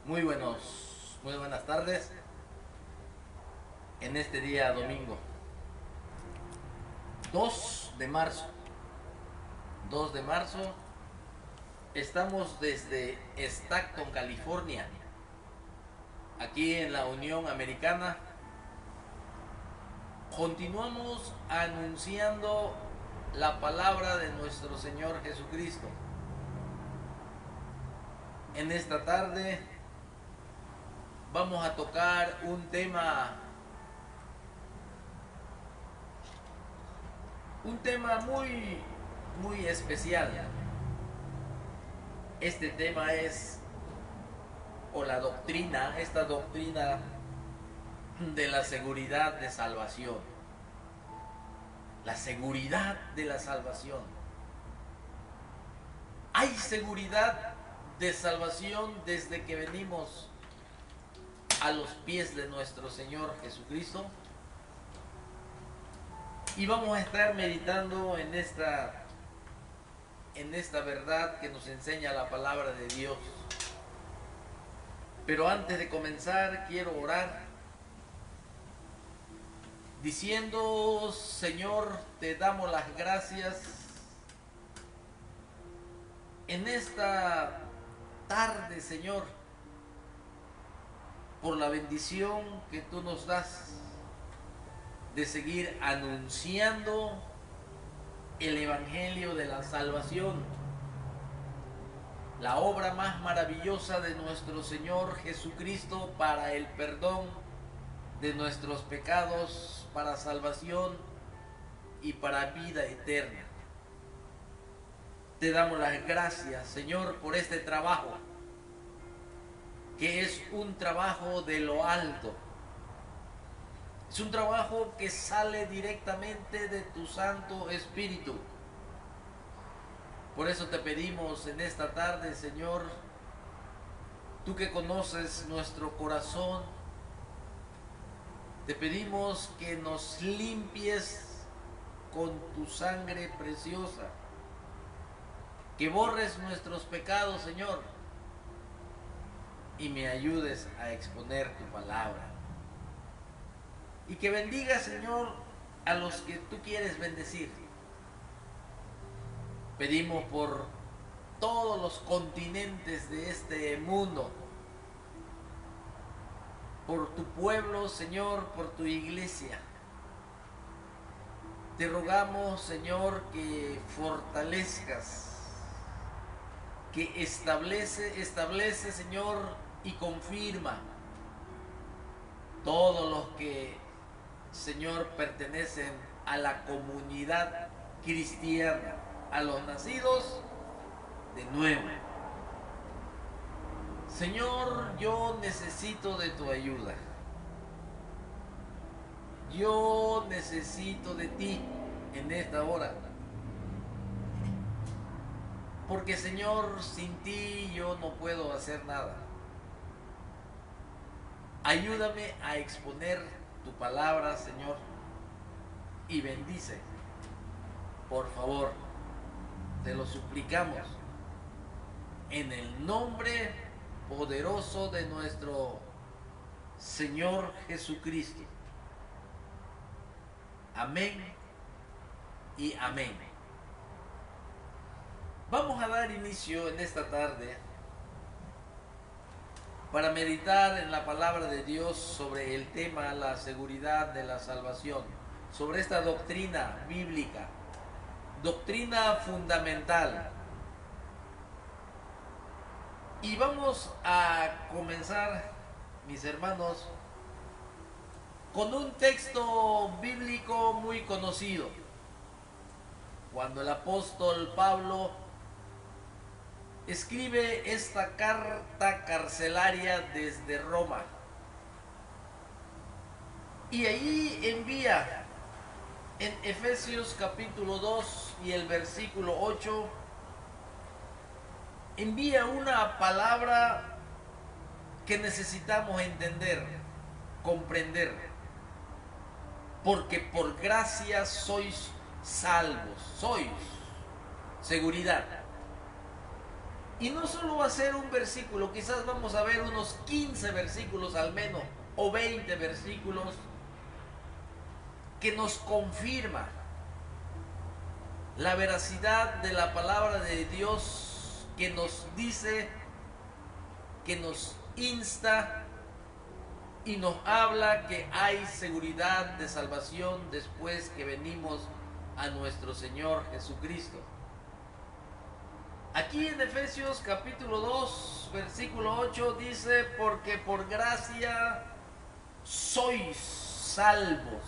Muy buenas tardes en este día domingo, 2 de marzo. 2 de marzo, estamos desde Stockton, California, aquí en la Unión Americana. Continuamos anunciando la palabra de nuestro Señor Jesucristo. En esta tarde vamos a tocar un tema muy especial. Este tema es, o la doctrina, esta doctrina de la seguridad de salvación. La seguridad de la salvación. Hay seguridad de salvación desde que venimos a los pies de nuestro Señor Jesucristo. Y vamos a estar meditando en esta verdad que nos enseña la palabra de Dios. Pero antes de comenzar, quiero orar diciendo: Señor, te damos las gracias en esta tarde, Señor, por la bendición que tú nos das de seguir anunciando el Evangelio de la salvación, la obra más maravillosa de nuestro Señor Jesucristo para el perdón de nuestros pecados, para salvación y para vida eterna. Te damos las gracias, Señor, por este trabajo, que es un trabajo de lo alto. Es un trabajo que sale directamente de tu Santo Espíritu. Por eso te pedimos en esta tarde, Señor, tú que conoces nuestro corazón, te pedimos que nos limpies con tu sangre preciosa, que borres nuestros pecados, Señor, y me ayudes a exponer tu palabra. Y que bendiga, Señor, a los que tú quieres bendecir. Pedimos por todos los continentes de este mundo, por tu pueblo, Señor, por tu iglesia. Te rogamos, Señor, que fortalezcas, que establece, Señor, y confirma todos los que, Señor, pertenecen a la comunidad cristiana, a los nacidos de nuevo. Señor, yo necesito de tu ayuda. Yo necesito de ti en esta hora. Porque, Señor, sin ti yo no puedo hacer nada. Ayúdame a exponer tu palabra, Señor, y bendice, por favor, te lo suplicamos, en el nombre poderoso de nuestro Señor Jesucristo. Amén y amén. Vamos a dar inicio en esta tarde para meditar en la palabra de Dios sobre el tema la seguridad de la salvación, sobre esta doctrina bíblica, doctrina fundamental. Y vamos a comenzar, mis hermanos, con un texto bíblico muy conocido. Cuando el apóstol Pablo escribe esta carta carcelaria desde Roma, y ahí envía en Efesios capítulo 2 y el versículo 8, envía una palabra que necesitamos entender, comprender. Porque por gracia sois salvos, sois seguridad. Y no solo va a ser un versículo, quizás vamos a ver unos 15 versículos al menos, o 20 versículos, que nos confirma la veracidad de la palabra de Dios, que nos dice, que nos insta y nos habla que hay seguridad de salvación después que venimos a nuestro Señor Jesucristo. Aquí en Efesios capítulo 2, versículo 8 dice, porque por gracia sois salvos,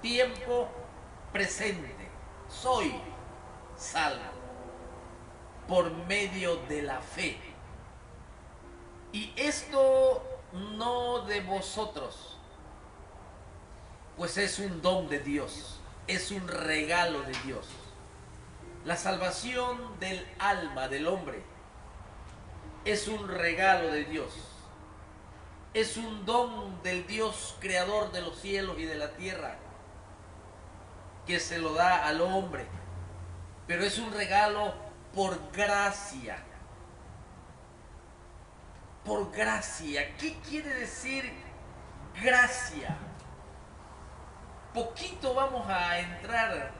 tiempo presente, soy salvo por medio de la fe. Y esto no de vosotros, pues es un don de Dios, es un regalo de Dios. La salvación del alma del hombre es un regalo de Dios. Es un don del Dios creador de los cielos y de la tierra, que se lo da al hombre. Pero es un regalo por gracia. Por gracia. ¿Qué quiere decir gracia? Poquito vamos a entrar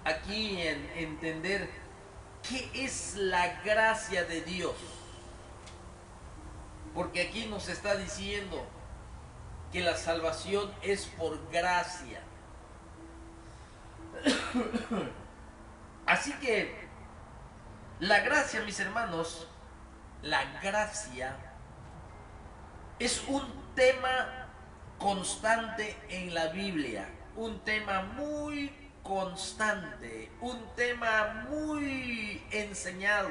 aquí en entender qué es la gracia de Dios. Porque aquí nos está diciendo que la salvación es por gracia. Así que la gracia, mis hermanos, la gracia es un tema constante en la Biblia, un tema muy constante, un tema muy enseñado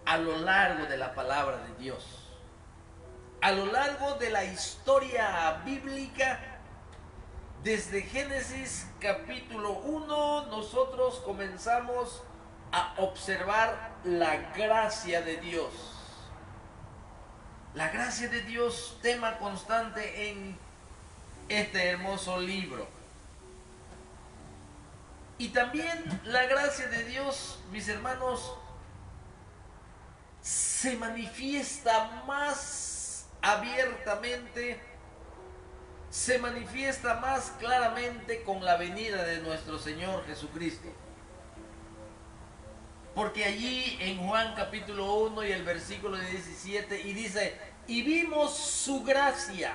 a lo largo de la palabra de Dios. A lo largo de la historia bíblica, desde Génesis capítulo 1, nosotros comenzamos a observar la gracia de Dios. La gracia de Dios, tema constante en este hermoso libro. Y también la gracia de Dios, mis hermanos, se manifiesta más abiertamente, se manifiesta más claramente con la venida de nuestro Señor Jesucristo. Porque allí en Juan capítulo 1 y el versículo 17, y dice, y vimos su gracia,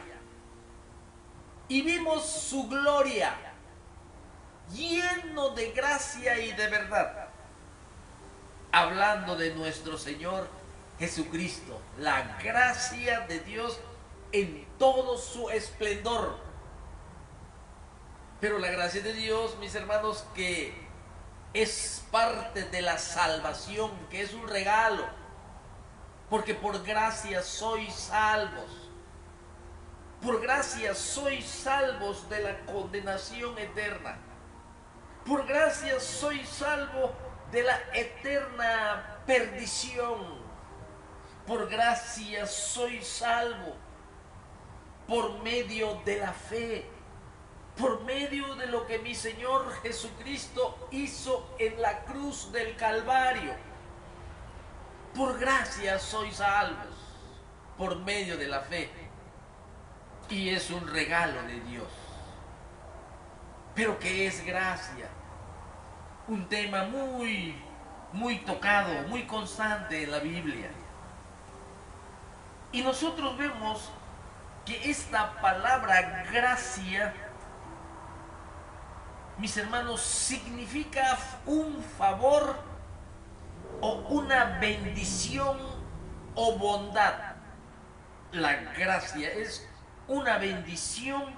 y vimos su gloria, lleno de gracia y de verdad. Hablando de nuestro Señor Jesucristo, la gracia de Dios en todo su esplendor. Pero la gracia de Dios, mis hermanos, que es parte de la salvación, que es un regalo, porque por gracia sois salvos. Por gracia sois salvos de la condenación eterna. Por gracia sois salvos de la eterna perdición. Por gracia sois salvos por medio de la fe, por medio de lo que mi Señor Jesucristo hizo en la cruz del Calvario. Por gracia sois salvos por medio de la fe. Y es un regalo de Dios. Pero ¿qué es gracia? Un tema muy tocado, muy constante en la Biblia. Y nosotros vemos que esta palabra gracia, mis hermanos, significa un favor o una bendición o bondad. La gracia es una bendición,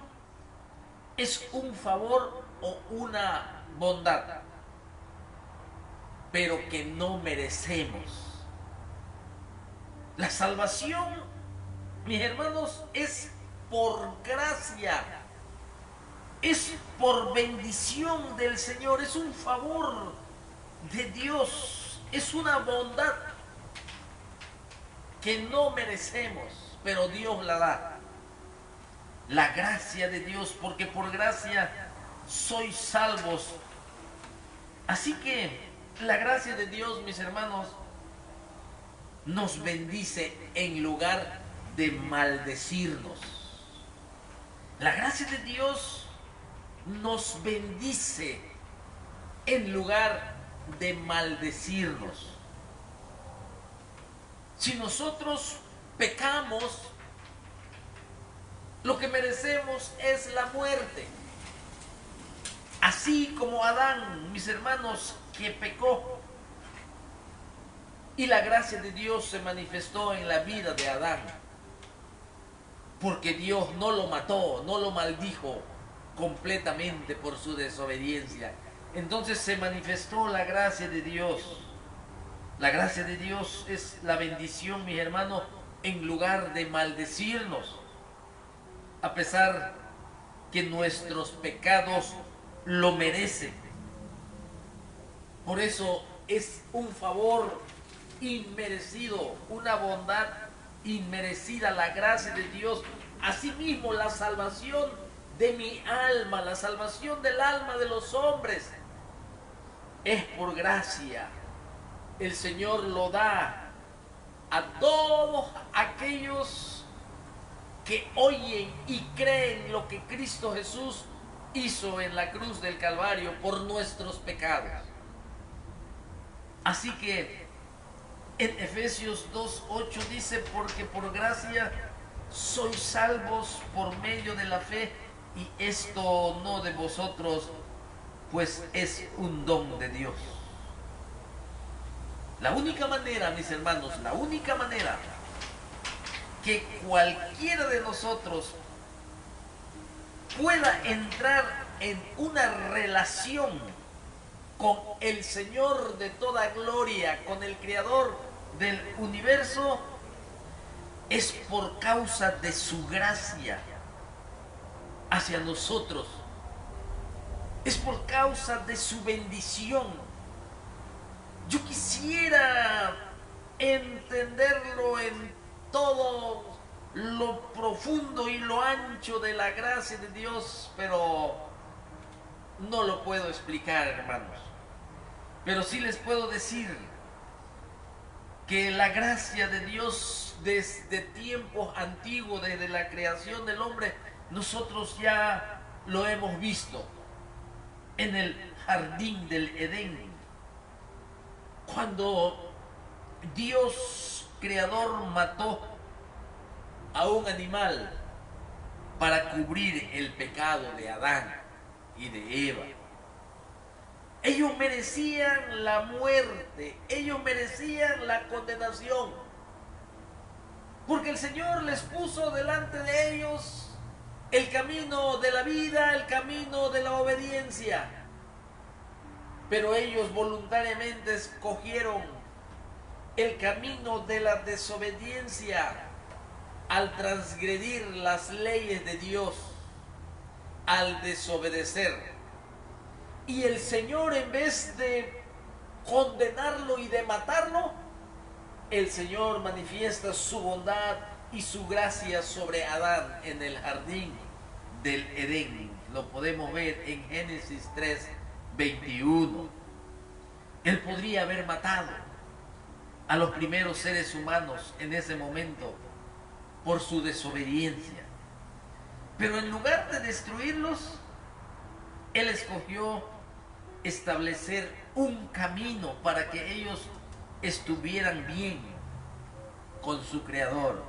es un favor o una bondad, pero que no merecemos. La salvación, mis hermanos, es por gracia, es por bendición del Señor, es un favor de Dios, es una bondad que no merecemos, pero Dios la da. La gracia de Dios, porque por gracia sois salvos. Así que la gracia de Dios, mis hermanos, nos bendice en lugar de maldecirnos. La gracia de Dios nos bendice en lugar de maldecirnos. Si nosotros pecamos, lo que merecemos es la muerte. Así como Adán, mis hermanos, que pecó. Y la gracia de Dios se manifestó en la vida de Adán. Porque Dios no lo mató, no lo maldijo completamente por su desobediencia. Entonces se manifestó la gracia de Dios. La gracia de Dios es la bendición, mis hermanos, en lugar de maldecirnos. A pesar que nuestros pecados lo merecen. Por eso es un favor inmerecido, una bondad inmerecida, la gracia de Dios. Asimismo, la salvación de mi alma, la salvación del alma de los hombres, es por gracia. El Señor lo da a todos aquellos que oyen y creen lo que Cristo Jesús hizo en la cruz del Calvario por nuestros pecados. Así que en Efesios 2:8 dice, porque por gracia sois salvos por medio de la fe, y esto no de vosotros, pues es un don de Dios. La única manera, mis hermanos, la única manera que cualquiera de nosotros pueda entrar en una relación con el Señor de toda gloria, con el Creador del universo, es por causa de su gracia hacia nosotros. Es por causa de su bendición. Yo quisiera entenderlo en todo lo profundo y lo ancho de la gracia de Dios, pero no lo puedo explicar, hermanos. Pero sí les puedo decir que la gracia de Dios desde tiempos antiguos, desde la creación del hombre, nosotros ya lo hemos visto en el jardín del Edén. Cuando Dios creador mató a un animal para cubrir el pecado de Adán y de Eva. Ellos merecían la muerte, ellos merecían la condenación, porque el Señor les puso delante de ellos el camino de la vida, el camino de la obediencia, pero ellos voluntariamente escogieron el camino de la desobediencia al transgredir las leyes de Dios, al desobedecer. Y el Señor, en vez de condenarlo y de matarlo, el Señor manifiesta su bondad y su gracia sobre Adán en el jardín del Edén. Lo podemos ver en Génesis 3:21. Él podría haber matado a los primeros seres humanos en ese momento por su desobediencia. Pero en lugar de destruirlos, Él escogió establecer un camino para que ellos estuvieran bien con su Creador.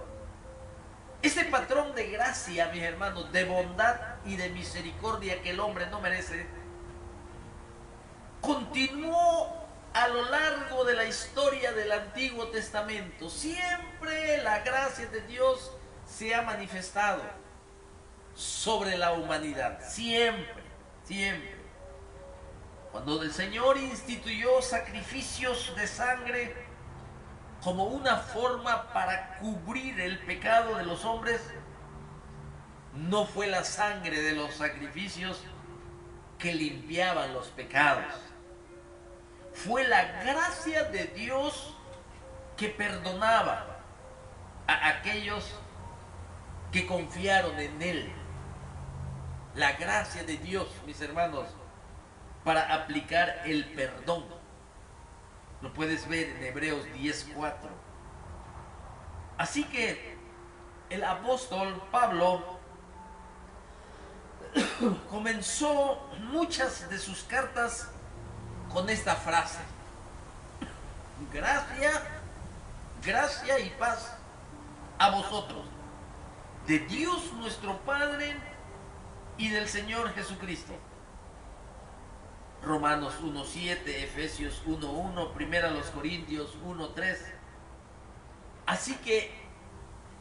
Ese patrón de gracia, mis hermanos, de bondad y de misericordia que el hombre no merece, continuó a lo largo de la historia del Antiguo Testamento. Siempre la gracia de Dios se ha manifestado sobre la humanidad. Siempre, siempre. Cuando el Señor instituyó sacrificios de sangre como una forma para cubrir el pecado de los hombres, no fue la sangre de los sacrificios que limpiaban los pecados. Fue la gracia de Dios que perdonaba a aquellos que confiaron en Él. La gracia de Dios, mis hermanos, para aplicar el perdón. Lo puedes ver en Hebreos 10:4. Así que el apóstol Pablo comenzó muchas de sus cartas con esta frase: gracia, gracia y paz a vosotros, de Dios nuestro Padre y del Señor Jesucristo. Romanos 1:7, Efesios 1:1, 1 Corintios 1:3. Así que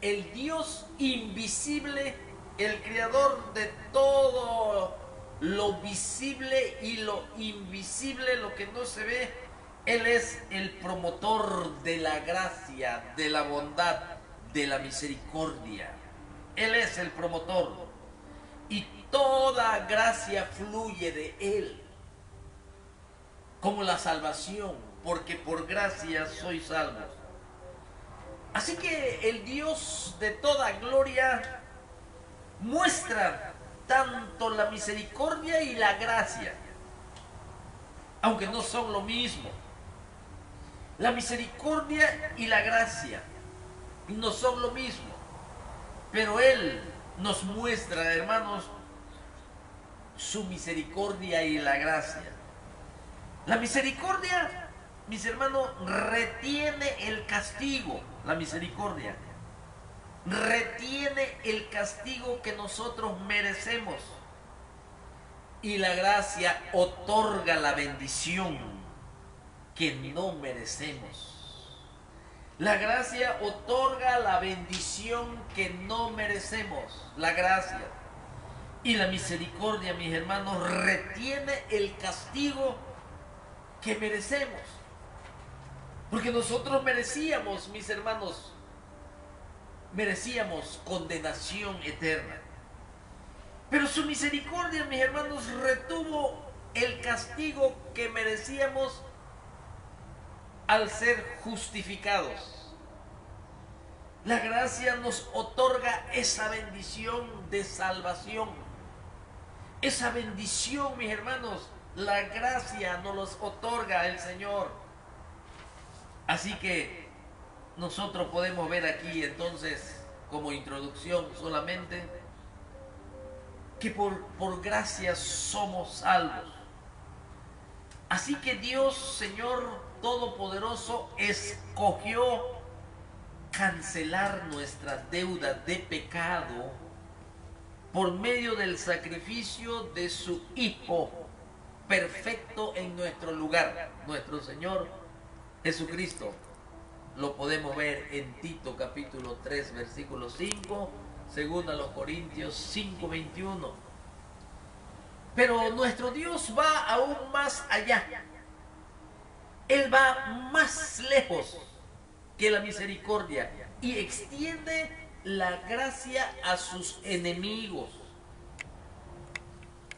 el Dios invisible, el creador de todo lo visible y lo invisible, lo que no se ve, Él es el promotor de la gracia, de la bondad, de la misericordia. Él es el promotor. Y toda gracia fluye de Él, como la salvación, porque por gracia sois salvos. Así que el Dios de toda gloria muestra tanto la misericordia y la gracia, aunque no son lo mismo. La misericordia y la gracia no son lo mismo, pero Él nos muestra, hermanos, su misericordia y la gracia. La misericordia, mis hermanos, retiene el castigo. La misericordia retiene el castigo que nosotros merecemos. Y la gracia otorga la bendición que no merecemos. La gracia otorga la bendición que no merecemos. La gracia. Y la misericordia, mis hermanos, retiene el castigo que merecemos. Porque nosotros merecíamos, mis hermanos, merecíamos condenación eterna. Pero su misericordia, mis hermanos, retuvo el castigo que merecíamos al ser justificados. La gracia nos otorga esa bendición de salvación. Esa bendición, mis hermanos, la gracia nos los otorga el Señor. Así que nosotros podemos ver aquí entonces, como introducción solamente, que por gracia somos salvos. Así que Dios, Señor Todopoderoso, escogió cancelar nuestras deudas de pecado por medio del sacrificio de su Hijo perfecto en nuestro lugar, nuestro Señor Jesucristo. Lo podemos ver en Tito capítulo 3 versículo 5, según a los Corintios 5:21. Pero nuestro Dios va aún más allá. Él va más lejos que la misericordia y extiende la gracia a sus enemigos.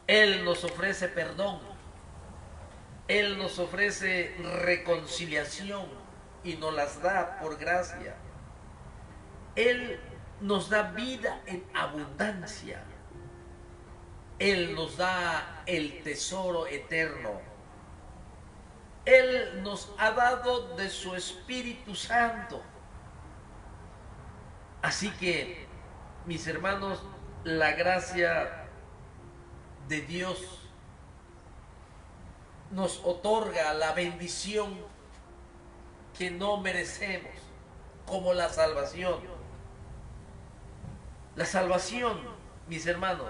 Él nos ofrece perdón. Él nos ofrece reconciliación y nos las da por gracia. Él nos da vida en abundancia. Él nos da el tesoro eterno. Él nos ha dado de su Espíritu Santo. Así que, mis hermanos, la gracia de Dios nos otorga la bendición que no merecemos, como la salvación. La salvación, mis hermanos.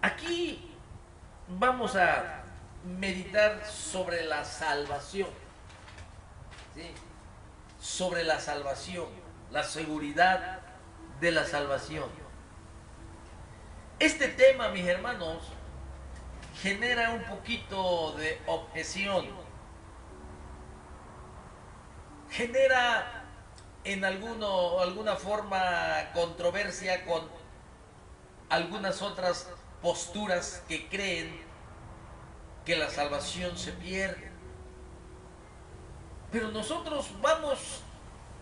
Aquí vamos a meditar sobre la salvación, ¿sí? Sobre la salvación, la seguridad de la salvación. Este tema, mis hermanos, genera un poquito de objeción, genera en alguna forma controversia con algunas otras posturas que creen que la salvación se pierde. Pero nosotros vamos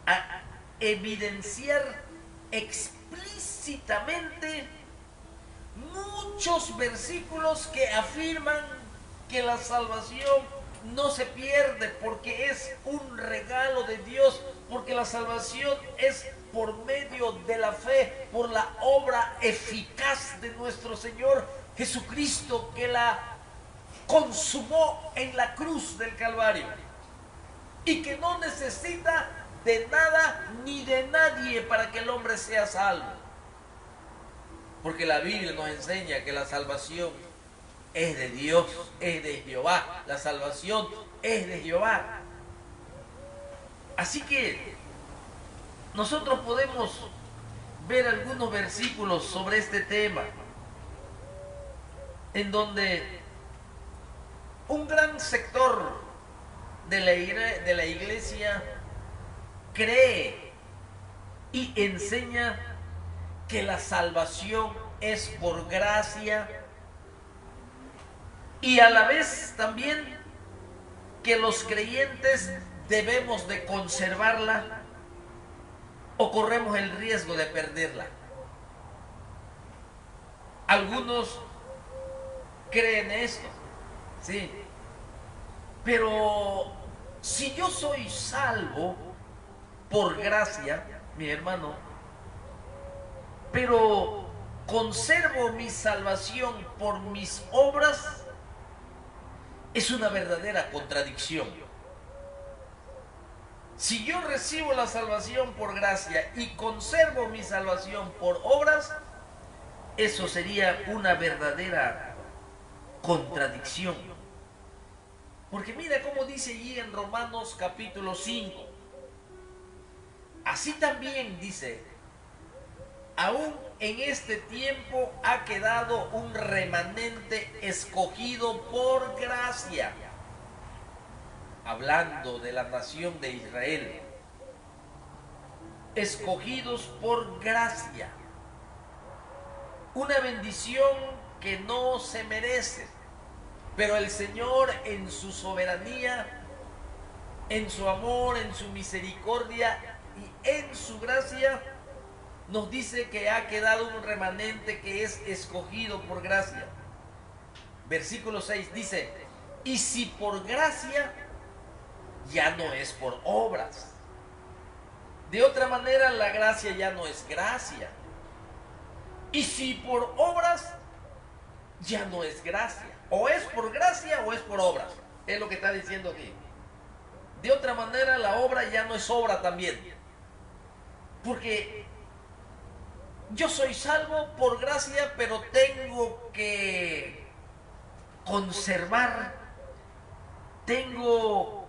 a evidenciar explícitamente muchos versículos que afirman que la salvación no se pierde porque es un regalo de Dios Porque la salvación es por medio de la fe, por la obra eficaz de nuestro Señor Jesucristo, que la consumó en la cruz del Calvario y que no necesita de nada ni de nadie para que el hombre sea salvo. Porque la Biblia nos enseña que la salvación es de Dios, es de Jehová. La salvación es de Jehová. Así que nosotros podemos ver algunos versículos sobre este tema, en donde un gran sector de la iglesia cree y enseña que la salvación es por gracia, y a la vez también que los creyentes debemos de conservarla o corremos el riesgo de perderla. Algunos creen esto, sí, pero si yo soy salvo por gracia, mi hermano, pero conservo mi salvación por mis obras, es una verdadera contradicción. Si yo recibo la salvación por gracia y conservo mi salvación por obras, eso sería una verdadera contradicción. Porque mira cómo dice allí en Romanos capítulo 5. Así también dice, aún en este tiempo ha quedado un remanente escogido por gracia. Hablando de la nación de Israel, escogidos por gracia, una bendición que no se merece, pero el Señor en su soberanía, en su amor, en su misericordia y en su gracia, nos dice que ha quedado un remanente que es escogido por gracia. Versículo 6 dice, y si por gracia, ya no es por obras. De otra manera, la gracia ya no es gracia. Y si por obras, ya no es gracia. O es por gracia o es por obras. Es lo que está diciendo aquí. De otra manera, la obra ya no es obra también. Porque yo soy salvo por gracia, pero tengo que conservar, tengo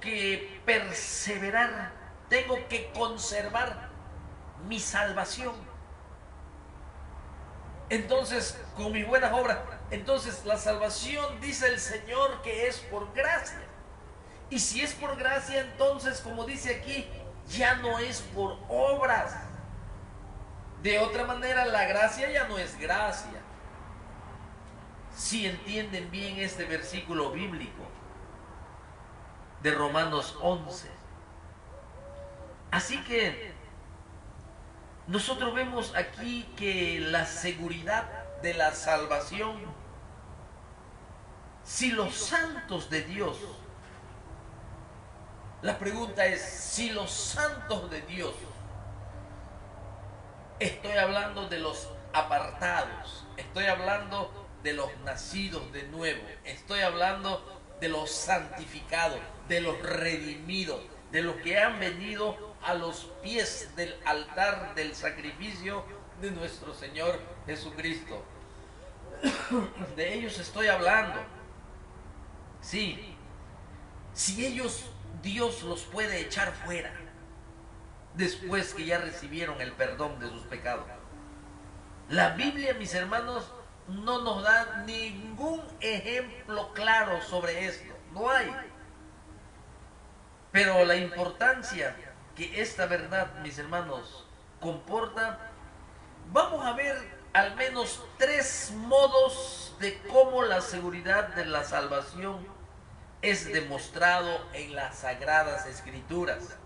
que perseverar, tengo que conservar mi salvación. Entonces, con mis buenas obras, entonces la salvación, dice el Señor, que es por gracia. Y si es por gracia, entonces, como dice aquí, ya no es por obras. De otra manera, la gracia ya no es gracia. Si entienden bien este versículo bíblico de Romanos 11. Así que nosotros vemos aquí que la seguridad de la salvación, si los santos de Dios, la pregunta es, si los santos de Dios, estoy hablando de los apartados, estoy hablando de los nacidos de nuevo, estoy hablando de los santificados, de los redimidos, de los que han venido a los pies del altar del sacrificio de nuestro Señor Jesucristo. De ellos estoy hablando. Sí, si ellos, Dios los puede echar fuera después que ya recibieron el perdón de sus pecados. La Biblia, mis hermanos, no nos da ningún ejemplo claro sobre esto. No hay. Pero la importancia que esta verdad, mis hermanos, comporta, vamos a ver al menos 3 modos de cómo la seguridad de la salvación es demostrado en las Sagradas Escrituras.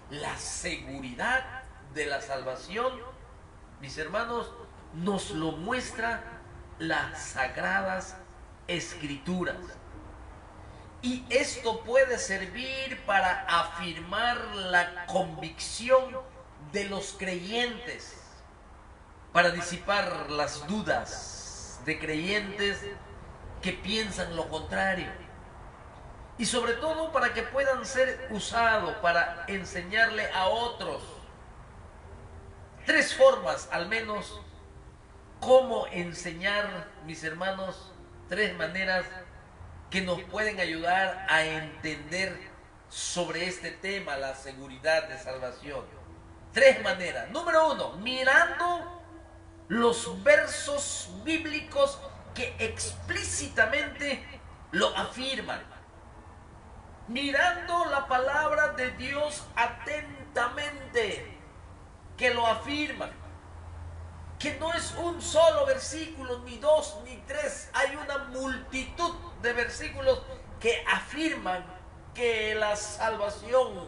La seguridad de la salvación, mis hermanos, nos lo muestra las Sagradas Escrituras. Y esto puede servir para afirmar la convicción de los creyentes, para disipar las dudas de creyentes que piensan lo contrario, y sobre todo para que puedan ser usados para enseñarle a otros. Tres formas, al menos, cómo enseñar, mis hermanos, tres maneras que nos pueden ayudar a entender sobre este tema, la seguridad de salvación. Tres maneras. Número uno, mirando los versos bíblicos que explícitamente lo afirman. Mirando la palabra de Dios atentamente, que lo afirman. Que no es un solo versículo, ni dos, ni tres. Hay una multitud de versículos que afirman que la salvación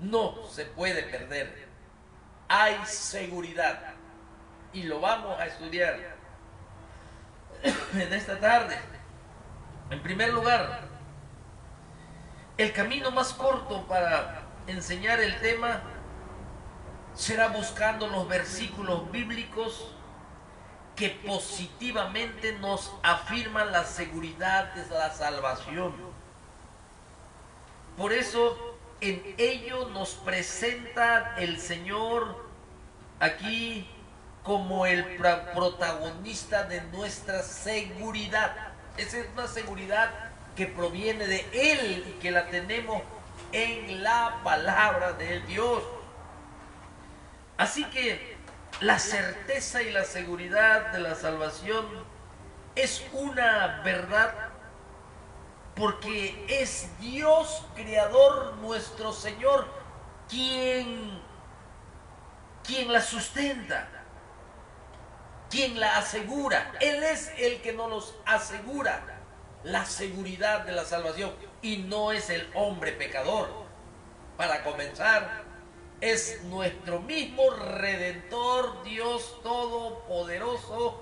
no se puede perder. Hay seguridad. Y lo vamos a estudiar en esta tarde. En primer lugar, el camino más corto para enseñar el tema será buscando los versículos bíblicos que positivamente nos afirman la seguridad de la salvación. Por eso en ello nos presenta el Señor aquí como el protagonista de nuestra seguridad. Esa es una seguridad que proviene de Él y que la tenemos en la palabra de Dios. Así que la certeza y la seguridad de la salvación es una verdad porque es Dios creador, nuestro Señor, quien la sustenta, quien la asegura. Él es el que nos asegura la seguridad de la salvación y no es el hombre pecador. Para comenzar, es nuestro mismo Redentor, Dios Todopoderoso,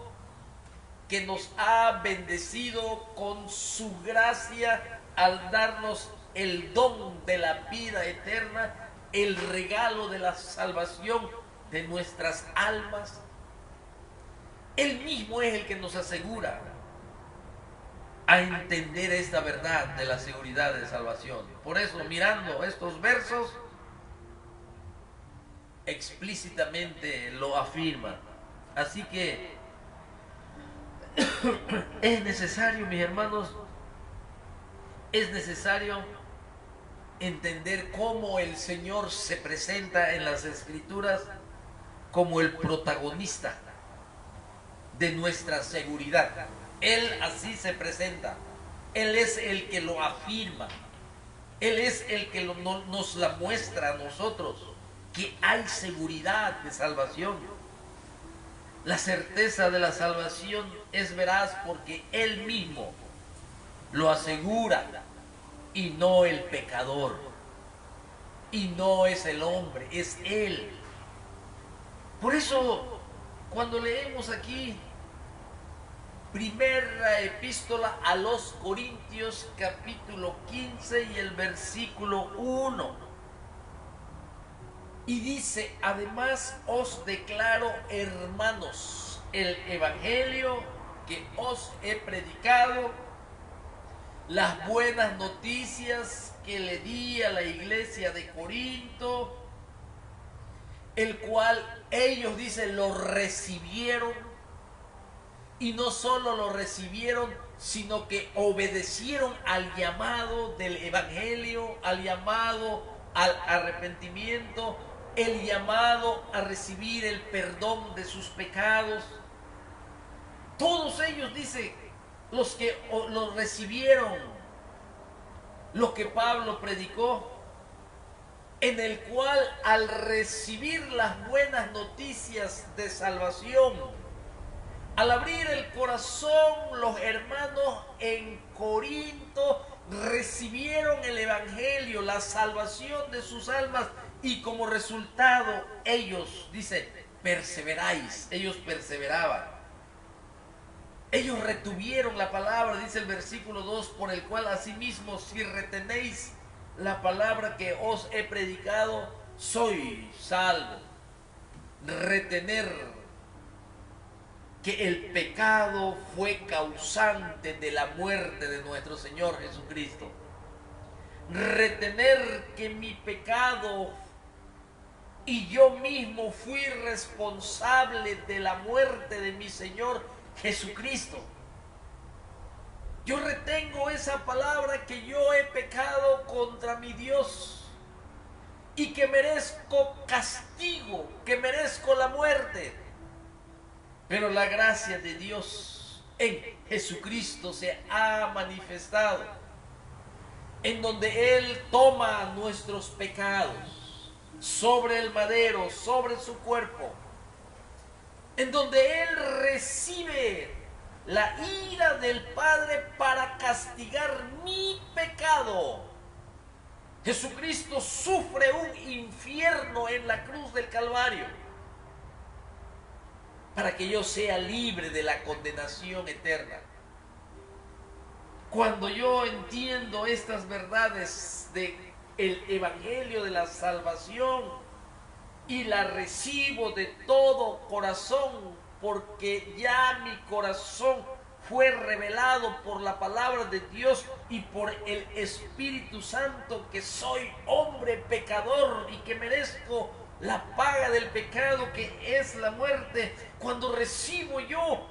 que nos ha bendecido con su gracia al darnos el don de la vida eterna, el regalo de la salvación de nuestras almas. Él mismo es el que nos asegura a entender esta verdad de la seguridad de salvación. Por eso, mirando estos versos, explícitamente lo afirma. Así que es necesario, mis hermanos, es necesario entender cómo el Señor se presenta en las Escrituras como el protagonista de nuestra seguridad. Él así se presenta. Él es el que lo afirma. Él es el que nos la muestra a nosotros, que hay seguridad de salvación. La certeza de la salvación es veraz porque Él mismo lo asegura y no el pecador. Y no es el hombre, es Él. Por eso, cuando leemos aquí primera epístola a los Corintios, capítulo 15 y el versículo 1, y dice: además os declaro, hermanos, el evangelio que os he predicado, las buenas noticias que le di a la iglesia de Corinto, el cual ellos, dicen, lo recibieron. Y no solo lo recibieron, sino que obedecieron al llamado del evangelio, al llamado al arrepentimiento, el llamado a recibir el perdón de sus pecados. Todos ellos, dice, los que lo recibieron, lo que Pablo predicó, en el cual al recibir las buenas noticias de salvación, al abrir el corazón, los hermanos en Corinto recibieron el evangelio, la salvación de sus almas, y como resultado ellos, dice, perseveráis, ellos perseveraban. Ellos retuvieron la palabra, dice el versículo 2, por el cual asimismo si retenéis la palabra que os he predicado, sois salvos. Retener que el pecado fue causante de la muerte de nuestro Señor Jesucristo. Retener que mi pecado y yo mismo fui responsable de la muerte de mi Señor Jesucristo. Yo retengo esa palabra, que yo he pecado contra mi Dios y que merezco castigo, que merezco la muerte. Pero la gracia de Dios en Jesucristo se ha manifestado, en donde Él toma nuestros pecados sobre el madero, sobre su cuerpo, en donde Él recibe la ira del Padre para castigar mi pecado. Jesucristo sufre un infierno en la cruz del Calvario para que yo sea libre de la condenación eterna. Cuando yo entiendo estas verdades del Evangelio de la salvación y la recibo de todo corazón, porque ya mi corazón fue revelado por la palabra de Dios y por el Espíritu Santo, que soy hombre pecador y que merezco la paga del pecado, que es la muerte. Cuando recibo yo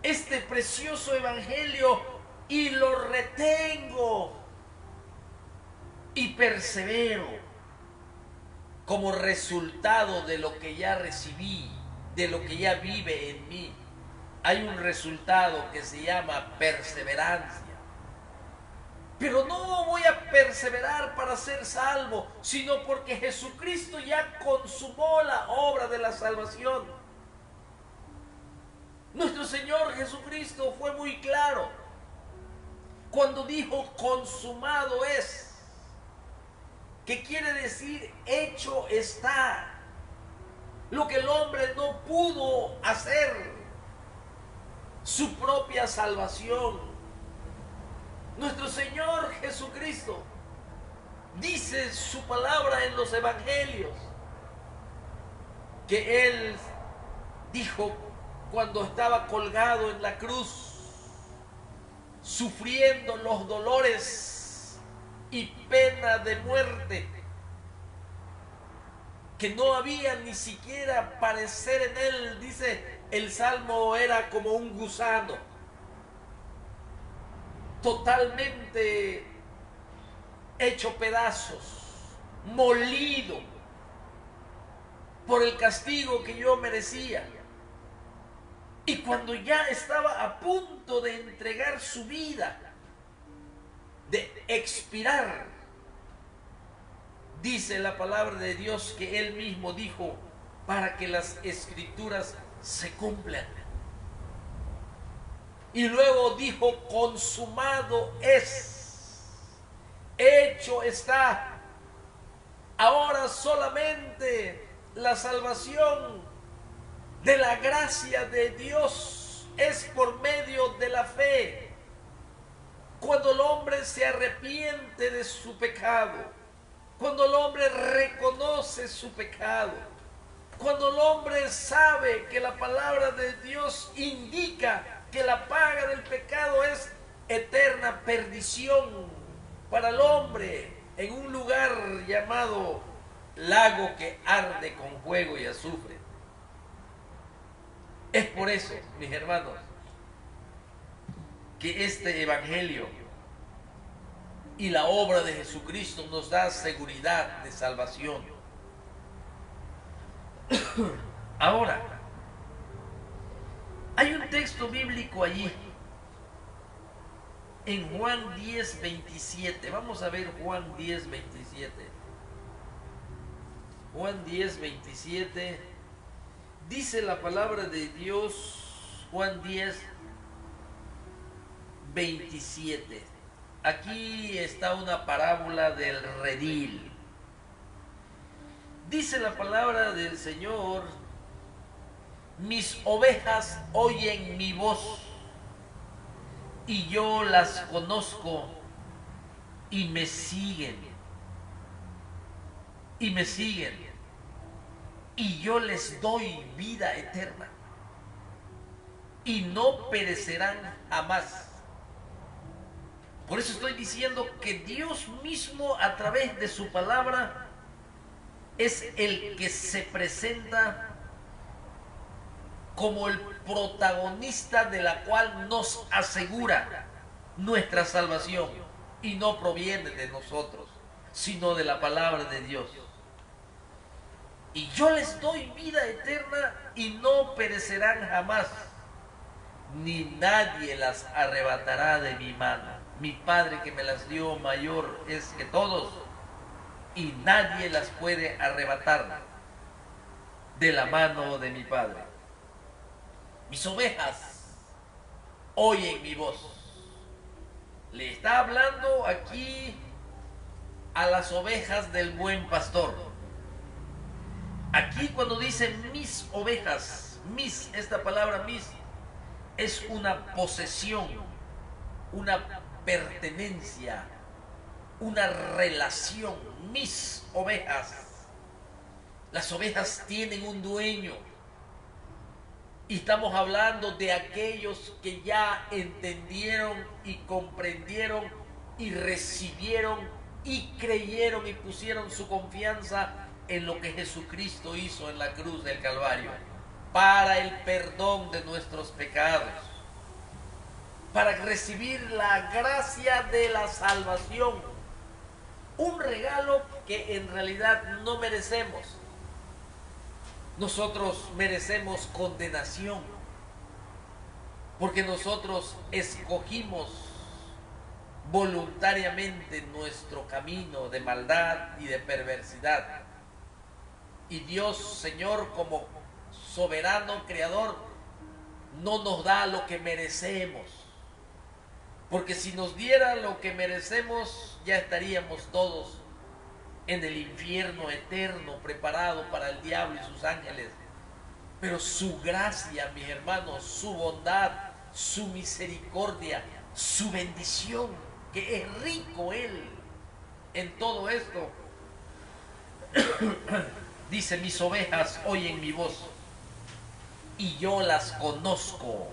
este precioso evangelio y lo retengo y persevero como resultado de lo que ya recibí, de lo que ya vive en mí, hay un resultado que se llama perseverancia. Pero no voy a perseverar para ser salvo, sino porque Jesucristo ya consumó la obra de la salvación. Nuestro Señor Jesucristo fue muy claro cuando dijo consumado es, que quiere decir hecho está. Lo que el hombre no pudo hacer, su propia salvación. Nuestro Señor Jesucristo dice su palabra en los evangelios, que Él dijo cuando estaba colgado en la cruz, sufriendo los dolores y pena de muerte, que no había ni siquiera parecer en Él. Dice el Salmo, era como un gusano, totalmente hecho pedazos, molido por el castigo que yo merecía. Y cuando ya estaba a punto de entregar su vida, de expirar, dice la palabra de Dios que Él mismo dijo, para que las escrituras se cumplan. Y luego dijo, consumado es, hecho está. Ahora solamente la salvación de la gracia de Dios es por medio de la fe. Cuando el hombre se arrepiente de su pecado, cuando el hombre reconoce su pecado, cuando el hombre sabe que la palabra de Dios indica que la paga del pecado es eterna perdición para el hombre en un lugar llamado lago que arde con fuego y azufre. Es por eso, mis hermanos, que este evangelio y la obra de Jesucristo nos da seguridad de salvación. Ahora, hay un texto bíblico allí, en Juan 10, 27. Vamos a ver Juan 10, 27. Juan 10, 27. Dice la palabra de Dios, Juan 10, 27. Aquí está una parábola del redil. Dice la palabra del Señor, mis ovejas oyen mi voz y yo las conozco y me siguen, y me siguen, y yo les doy vida eterna, y no perecerán jamás. Por eso estoy diciendo que Dios mismo a través de su palabra es el que se presenta como el protagonista de la cual nos asegura nuestra salvación, y no proviene de nosotros, sino de la palabra de Dios. Y yo les doy vida eterna y no perecerán jamás, ni nadie las arrebatará de mi mano. Mi Padre que me las dio mayor es que todos, y nadie las puede arrebatar de la mano de mi Padre. Mis ovejas oyen mi voz. Le está hablando aquí a las ovejas del buen pastor. Aquí cuando dice mis ovejas, mis, esta palabra mis, es una posesión, una pertenencia, una relación. Mis ovejas. Las ovejas tienen un dueño. Y estamos hablando de aquellos que ya entendieron y comprendieron y recibieron y creyeron y pusieron su confianza en lo que Jesucristo hizo en la cruz del Calvario para el perdón de nuestros pecados, para recibir la gracia de la salvación, un regalo que en realidad no merecemos. Nosotros merecemos condenación porque nosotros escogimos voluntariamente nuestro camino de maldad y de perversidad. Y Dios, Señor, como soberano creador, no nos da lo que merecemos. Porque si nos diera lo que merecemos, ya estaríamos todos en el infierno eterno preparado para el diablo y sus ángeles. Pero su gracia, mis hermanos, su bondad, su misericordia, su bendición, que es rico Él en todo esto. Dice, mis ovejas oyen mi voz y yo las conozco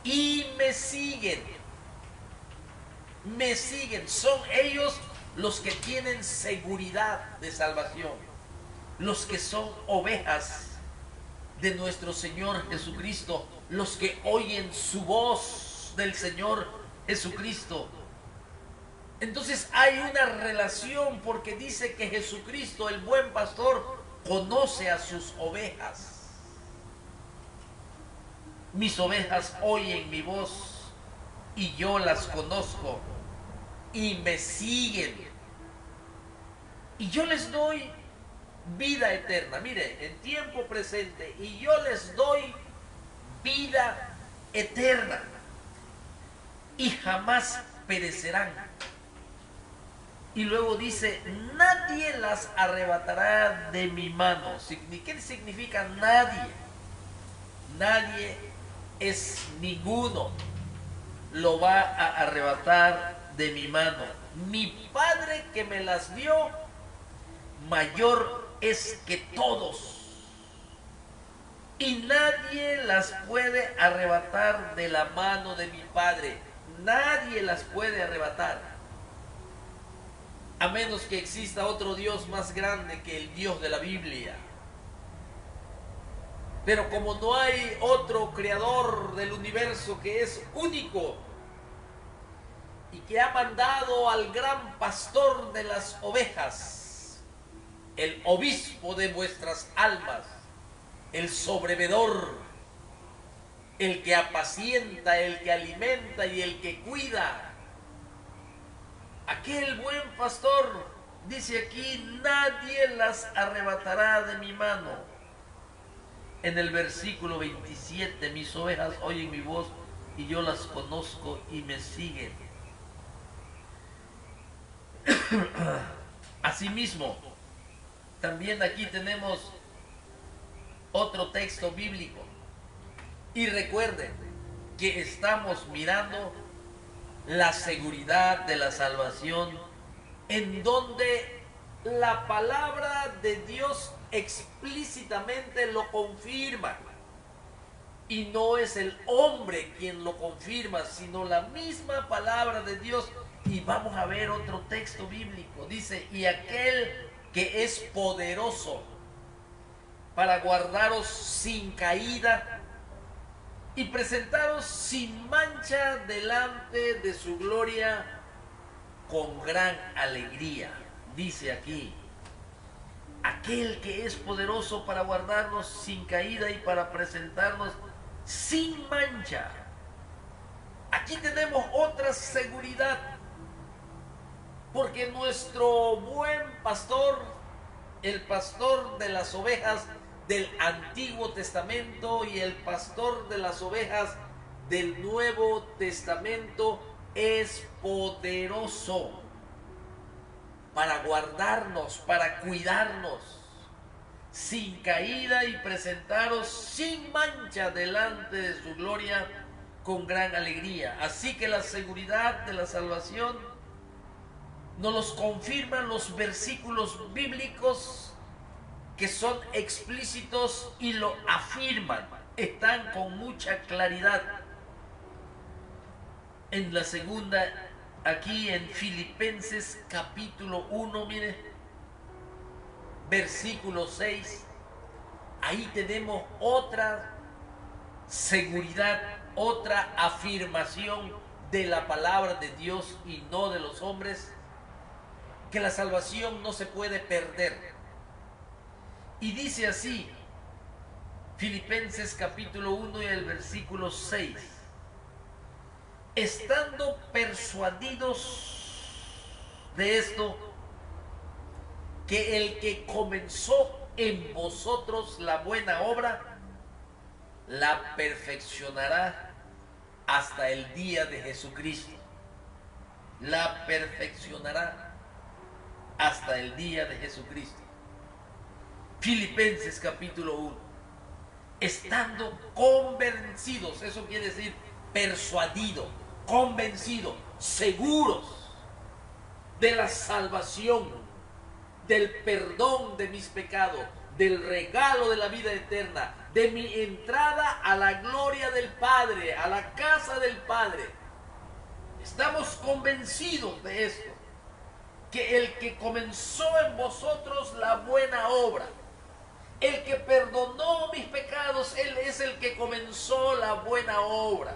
y me siguen. Me siguen, son ellos los que tienen seguridad de salvación, los que son ovejas de nuestro Señor Jesucristo, los que oyen su voz del Señor Jesucristo. Entonces hay una relación, porque dice que Jesucristo, el buen pastor, conoce a sus ovejas. Mis ovejas oyen mi voz y yo las conozco y me siguen. Y yo les doy vida eterna. Mire, en tiempo presente. Y yo les doy vida eterna. Y jamás perecerán. Y luego dice, nadie las arrebatará de mi mano. ¿Qué significa nadie? Nadie es ninguno. Lo va a arrebatar de mi mano. Mi Padre que me las dio, mayor es que todos. Y nadie las puede arrebatar de la mano de mi Padre. Nadie las puede arrebatar. A menos que exista otro Dios más grande que el Dios de la Biblia. Pero como no hay otro creador del universo que es único y que ha mandado al gran pastor de las ovejas, el obispo de vuestras almas, el sobrevedor, el que apacienta, el que alimenta y el que cuida, aquel buen pastor, dice aquí, nadie las arrebatará de mi mano. En el versículo 27, mis ovejas oyen mi voz y yo las conozco y me siguen. Asimismo, también aquí tenemos otro texto bíblico. Y recuerden que estamos mirando la seguridad de la salvación, en donde la palabra de Dios explícitamente lo confirma. Y no es el hombre quien lo confirma, sino la misma palabra de Dios. Y vamos a ver otro texto bíblico. Dice, y aquel que es poderoso para guardaros sin caída y presentaros sin mancha delante de su gloria con gran alegría. Dice aquí, aquel que es poderoso para guardarnos sin caída y para presentarnos sin mancha. Aquí tenemos otra seguridad, porque nuestro buen pastor, el pastor de las ovejas del Antiguo Testamento y el pastor de las ovejas del Nuevo Testamento, es poderoso para guardarnos, para cuidarnos sin caída y presentaros sin mancha delante de su gloria con gran alegría. Así que la seguridad de la salvación nos los confirman los versículos bíblicos, que son explícitos y lo afirman, están con mucha claridad. En la segunda, aquí en Filipenses capítulo 1, mire, versículo 6, ahí tenemos otra seguridad, otra afirmación de la palabra de Dios y no de los hombres, que la salvación no se puede perder. Y dice así, Filipenses capítulo 1 y el versículo 6, estando persuadidos de esto, que el que comenzó en vosotros la buena obra, la perfeccionará hasta el día de Jesucristo. La perfeccionará hasta el día de Jesucristo. Filipenses capítulo 1. Estando convencidos, eso quiere decir persuadido, convencido, seguros de la salvación, del perdón de mis pecados, del regalo de la vida eterna, de mi entrada a la gloria del Padre, a la casa del Padre. Estamos convencidos de esto, que el que comenzó en vosotros la buena obra, el que perdonó mis pecados, Él es el que comenzó la buena obra.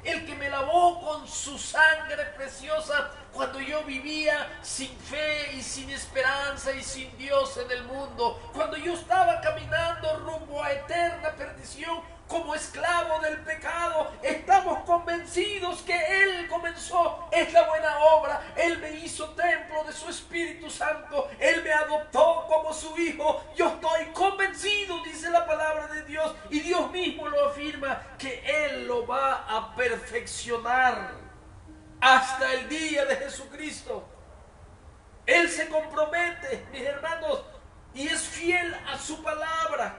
El que me lavó con su sangre preciosa cuando yo vivía sin fe y sin esperanza y sin Dios en el mundo. Cuando yo estaba caminando rumbo a eterna perdición como esclavo del pecado, estamos convencidos que Él comenzó esta buena obra. Él me hizo templo de su Espíritu Santo. Él me adoptó como su hijo. Yo estoy convencido, dice la palabra de Dios, y Dios mismo lo afirma, que Él lo va a perfeccionar hasta el día de Jesucristo. Él se compromete, mis hermanos, y es fiel a su palabra,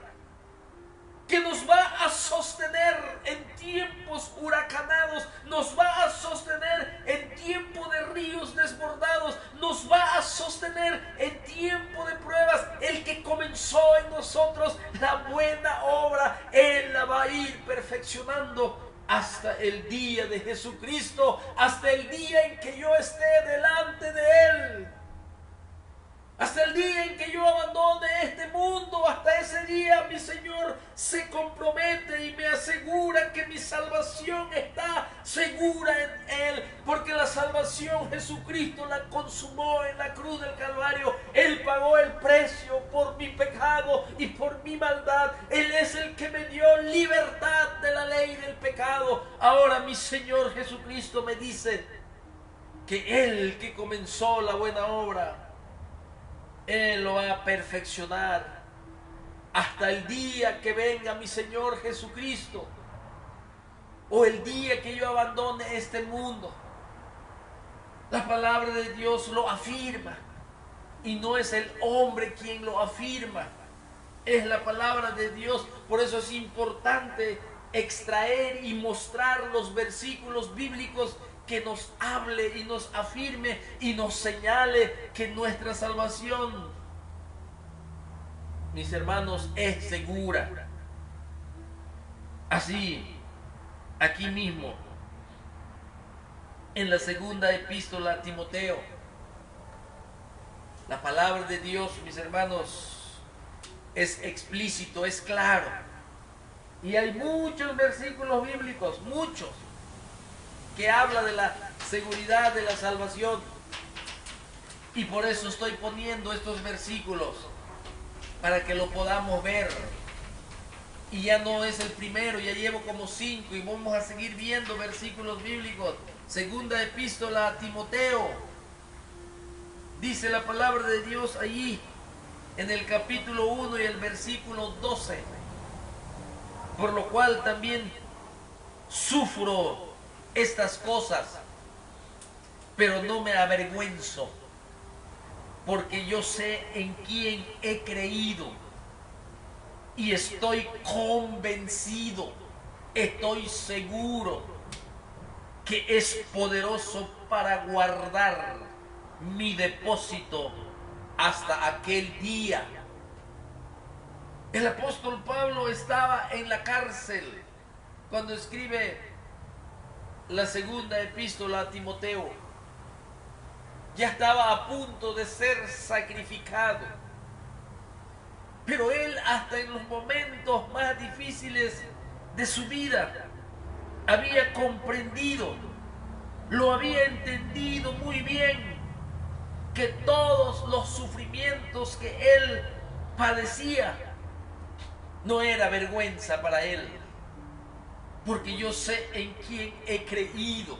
que nos va a sostener en tiempos huracanados, nos va a sostener en tiempo de ríos desbordados, nos va a sostener en tiempo de pruebas. El que comenzó en nosotros la buena obra, Él la va a ir perfeccionando hasta el día de Jesucristo, hasta el día en que yo esté delante de Él. Hasta el día en que yo abandone este mundo, hasta ese día mi Señor se compromete y me asegura que mi salvación está segura en Él, porque la salvación Jesucristo la consumó en la cruz del Calvario. Él pagó el precio por mi pecado y por mi maldad. Él es el que me dio libertad de la ley del pecado. Ahora mi Señor Jesucristo me dice que Él que comenzó la buena obra, Él lo va a perfeccionar hasta el día que venga mi Señor Jesucristo, o el día que yo abandone este mundo. La palabra de Dios lo afirma, y no es el hombre quien lo afirma, es la palabra de Dios. Por eso es importante extraer y mostrar los versículos bíblicos que nos hable y nos afirme y nos señale que nuestra salvación, mis hermanos, es segura. Así, aquí mismo, en la segunda epístola a Timoteo, la palabra de Dios, mis hermanos, es explícito, es claro. Y hay muchos versículos bíblicos, muchos, que habla de la seguridad de la salvación. Y por eso estoy poniendo estos versículos, para que lo podamos ver. Y ya no es el primero, ya llevo como 5 y vamos a seguir viendo versículos bíblicos. Segunda epístola a Timoteo. Dice la palabra de Dios allí, en el capítulo 1 y el versículo 12. Por lo cual también sufro estas cosas, pero no me avergüenzo, porque yo sé en quién he creído y estoy convencido, estoy seguro que es poderoso para guardar mi depósito hasta aquel día. El apóstol Pablo estaba en la cárcel cuando escribe la segunda epístola a Timoteo. Ya estaba a punto de ser sacrificado. Pero él, hasta en los momentos más difíciles de su vida, había comprendido, lo había entendido muy bien, que todos los sufrimientos que él padecía no era vergüenza para él, porque yo sé en quién he creído,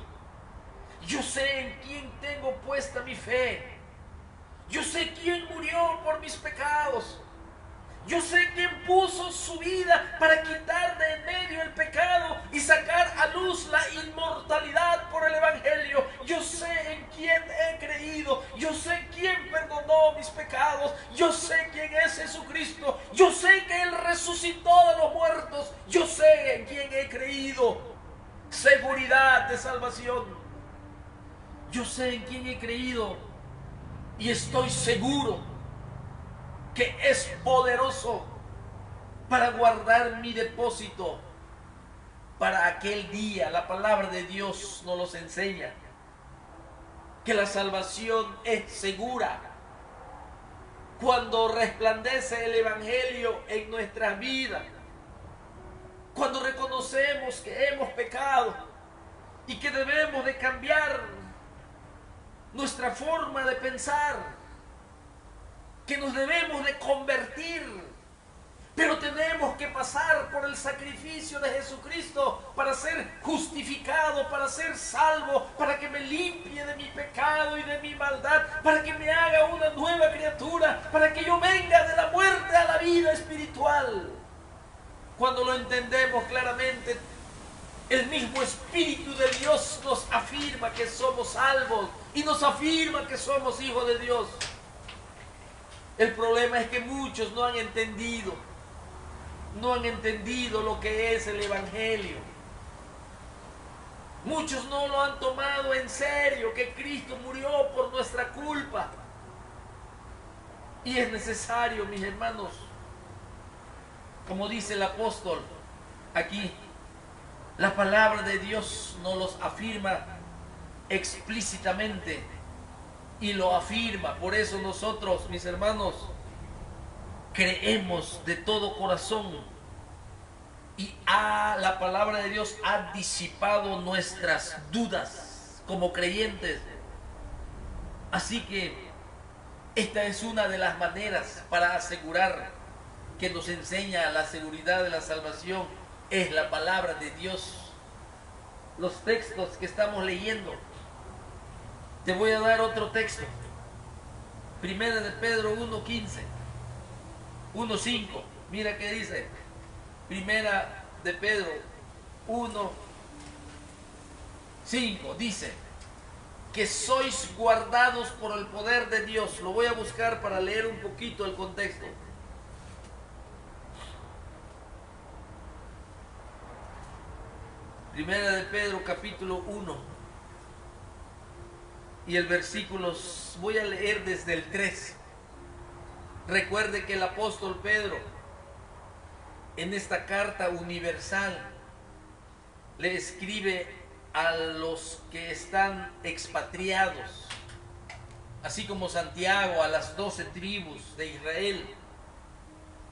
yo sé en quién tengo puesta mi fe, yo sé quién murió por mis pecados, yo sé quién puso su vida para quitar de en medio el pecado y sacar a luz la inmortalidad por el Evangelio. Yo sé en quién he creído, yo sé quién perdonó mis pecados, yo sé quién es Jesucristo, yo sé que Él resucitó de los muertos, yo sé en quién he creído. Seguridad de salvación. Yo sé en quién he creído y estoy seguro que es poderoso para guardar mi depósito para aquel día. La palabra de Dios nos los enseña, que la salvación es segura cuando resplandece el Evangelio en nuestras vidas, cuando reconocemos que hemos pecado y que debemos de cambiar nuestra forma de pensar, que nos debemos de convertir, pero tenemos que pasar por el sacrificio de Jesucristo para ser justificado, para ser salvo, para que me limpie de mi pecado y de mi maldad, para que me haga una nueva criatura, para que yo venga de la muerte a la vida espiritual. Cuando lo entendemos claramente, el mismo Espíritu de Dios nos afirma que somos salvos y nos afirma que somos hijos de Dios. El problema es que muchos no han entendido lo que es el Evangelio. Muchos no lo han tomado en serio, que Cristo murió por nuestra culpa. Y es necesario, mis hermanos, como dice el apóstol aquí, la palabra de Dios nos los afirma explícitamente. Y lo afirma. Por eso nosotros, mis hermanos, creemos de todo corazón. Y la palabra de Dios ha disipado nuestras dudas como creyentes. Así que esta es una de las maneras para asegurar que nos enseña la seguridad de la salvación. Es la palabra de Dios. Los textos que estamos leyendo. Te voy a dar otro texto. Primera de Pedro 1:15, 1:5. Mira qué dice. Primera de Pedro 1:5. Dice que sois guardados por el poder de Dios. Lo voy a buscar para leer un poquito el contexto. Primera de Pedro capítulo 1 y el versículo, voy a leer desde el 3. Recuerde que el apóstol Pedro en esta carta universal le escribe a los que están expatriados, así como Santiago a las 12 tribus de Israel,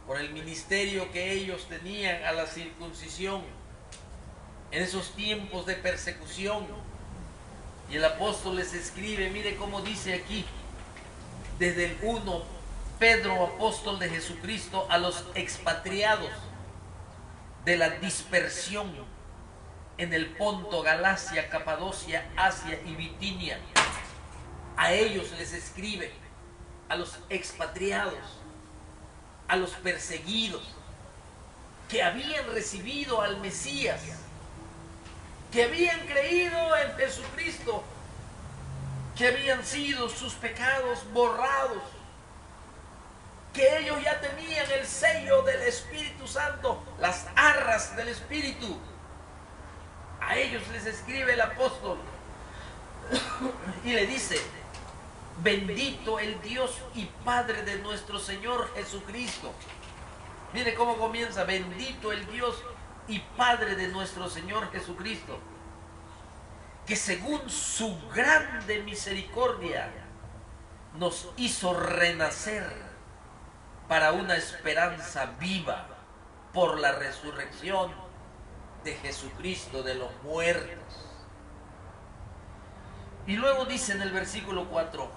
por el ministerio que ellos tenían a la circuncisión en esos tiempos de persecución. Y el apóstol les escribe, mire cómo dice aquí, desde el 1, Pedro, apóstol de Jesucristo, a los expatriados de la dispersión en el Ponto, Galacia, Capadocia, Asia y Bitinia. A ellos les escribe, a los expatriados, a los perseguidos, que habían recibido al Mesías, que habían creído en Jesucristo, que habían sido sus pecados borrados, que ellos ya tenían el sello del Espíritu Santo, las arras del Espíritu. A ellos les escribe el apóstol y le dice: bendito el Dios y Padre de nuestro Señor Jesucristo. Mire cómo comienza: bendito el Dios y Padre de nuestro Señor Jesucristo, que según su grande misericordia nos hizo renacer para una esperanza viva por la resurrección de Jesucristo de los muertos. Y luego dice en el versículo 4,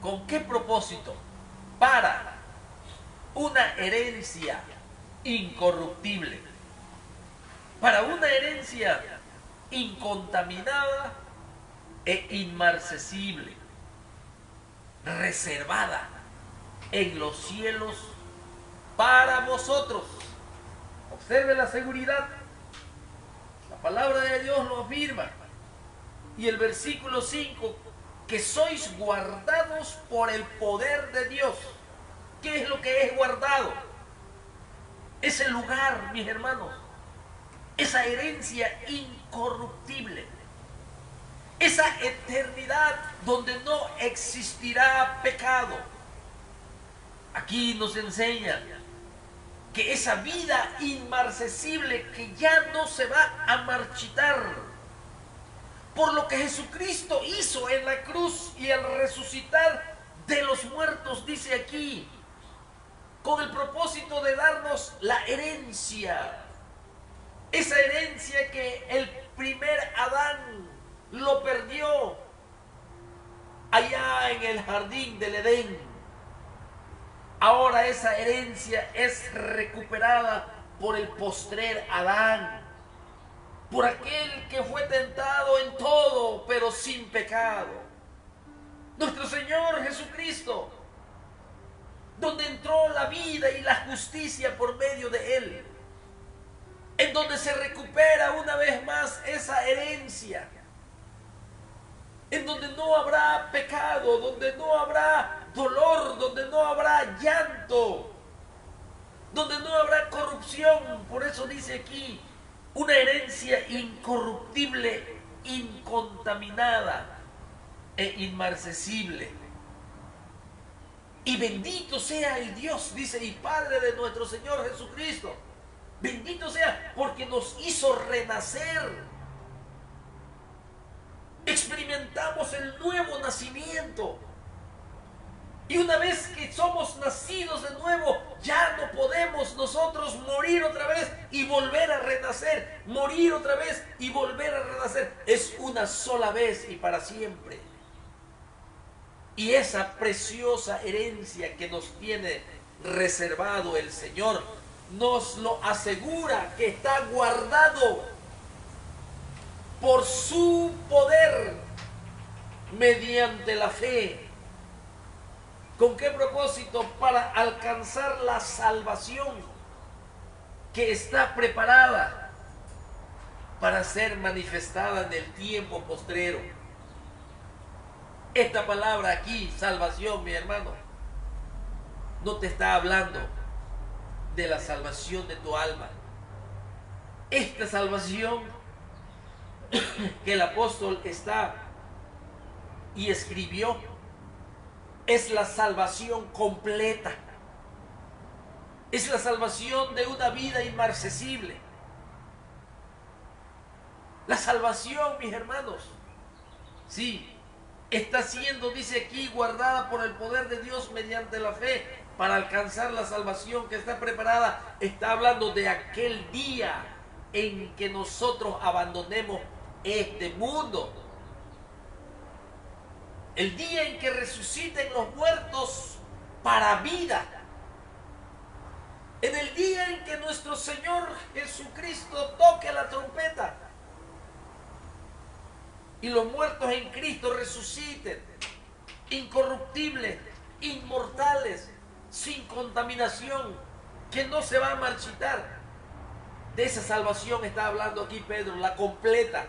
¿con qué propósito? Para una herencia incorruptible, para una herencia incontaminada e inmarcesible, reservada en los cielos para vosotros. Observe la seguridad. La palabra de Dios lo afirma. Y el versículo 5, que sois guardados por el poder de Dios. ¿Qué es lo que es guardado? Ese lugar, mis hermanos, esa herencia incorruptible, esa eternidad donde no existirá pecado. Aquí nos enseña que esa vida inmarcesible que ya no se va a marchitar, por lo que Jesucristo hizo en la cruz y al resucitar de los muertos, dice aquí, con el propósito de darnos la herencia, esa herencia que el primer Adán lo perdió allá en el jardín del Edén. Ahora esa herencia es recuperada por el postrer Adán, por aquel que fue tentado en todo, pero sin pecado. Nuestro Señor Jesucristo, donde entró la vida y la justicia por medio de Él, en donde se recupera una vez más esa herencia, en donde no habrá pecado, donde no habrá dolor, donde no habrá llanto, donde no habrá corrupción. Por eso dice aquí, una herencia incorruptible, incontaminada e inmarcesible. Y bendito sea el Dios, dice, y Padre de nuestro Señor Jesucristo. Bendito sea porque nos hizo renacer. Experimentamos el nuevo nacimiento. Y una vez que somos nacidos de nuevo, ya no podemos nosotros morir otra vez y volver a renacer. Morir otra vez y volver a renacer. Es una sola vez y para siempre. Y esa preciosa herencia que nos tiene reservado el Señor, nos lo asegura que está guardado por su poder mediante la fe. ¿Con qué propósito? Para alcanzar la salvación que está preparada para ser manifestada en el tiempo postrero. Esta palabra aquí, salvación, mi hermano, no te está hablando de la salvación de tu alma. Esta salvación que el apóstol está y escribió es la salvación completa. Es la salvación de una vida inmarcesible. La salvación, mis hermanos, sí, está siendo, dice aquí, guardada por el poder de Dios mediante la fe para alcanzar la salvación que está preparada. Está hablando de aquel día en que nosotros abandonemos este mundo. El día en que resuciten los muertos para vida. En el día en que nuestro Señor Jesucristo toque la trompeta y los muertos en Cristo resuciten, incorruptibles, inmortales, sin contaminación, que no se van a marchitar. De esa salvación está hablando aquí Pedro, la completa.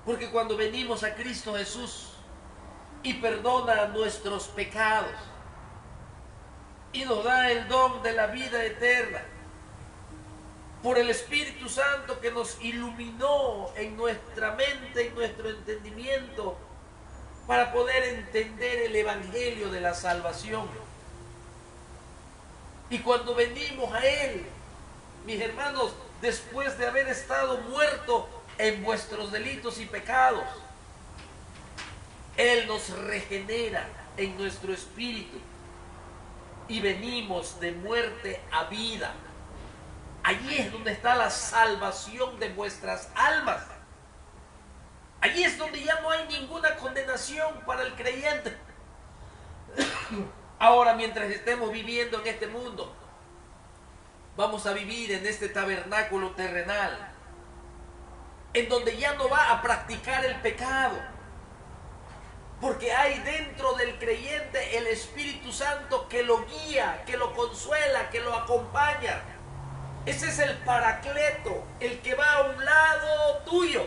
Porque cuando venimos a Cristo Jesús y perdona nuestros pecados y nos da el don de la vida eterna, por el Espíritu Santo que nos iluminó en nuestra mente, en nuestro entendimiento, para poder entender el Evangelio de la salvación. Y cuando venimos a Él, mis hermanos, después de haber estado muertos en vuestros delitos y pecados, Él nos regenera en nuestro espíritu y venimos de muerte a vida. Allí es donde está la salvación de vuestras almas. Allí es donde ya no hay ninguna condenación para el creyente. Ahora, mientras estemos viviendo en este mundo, vamos a vivir en este tabernáculo terrenal, en donde ya no va a practicar el pecado, porque hay dentro del creyente el Espíritu Santo que lo guía, que lo consuela, que lo acompaña. Ese es el Paracleto, el que va a un lado tuyo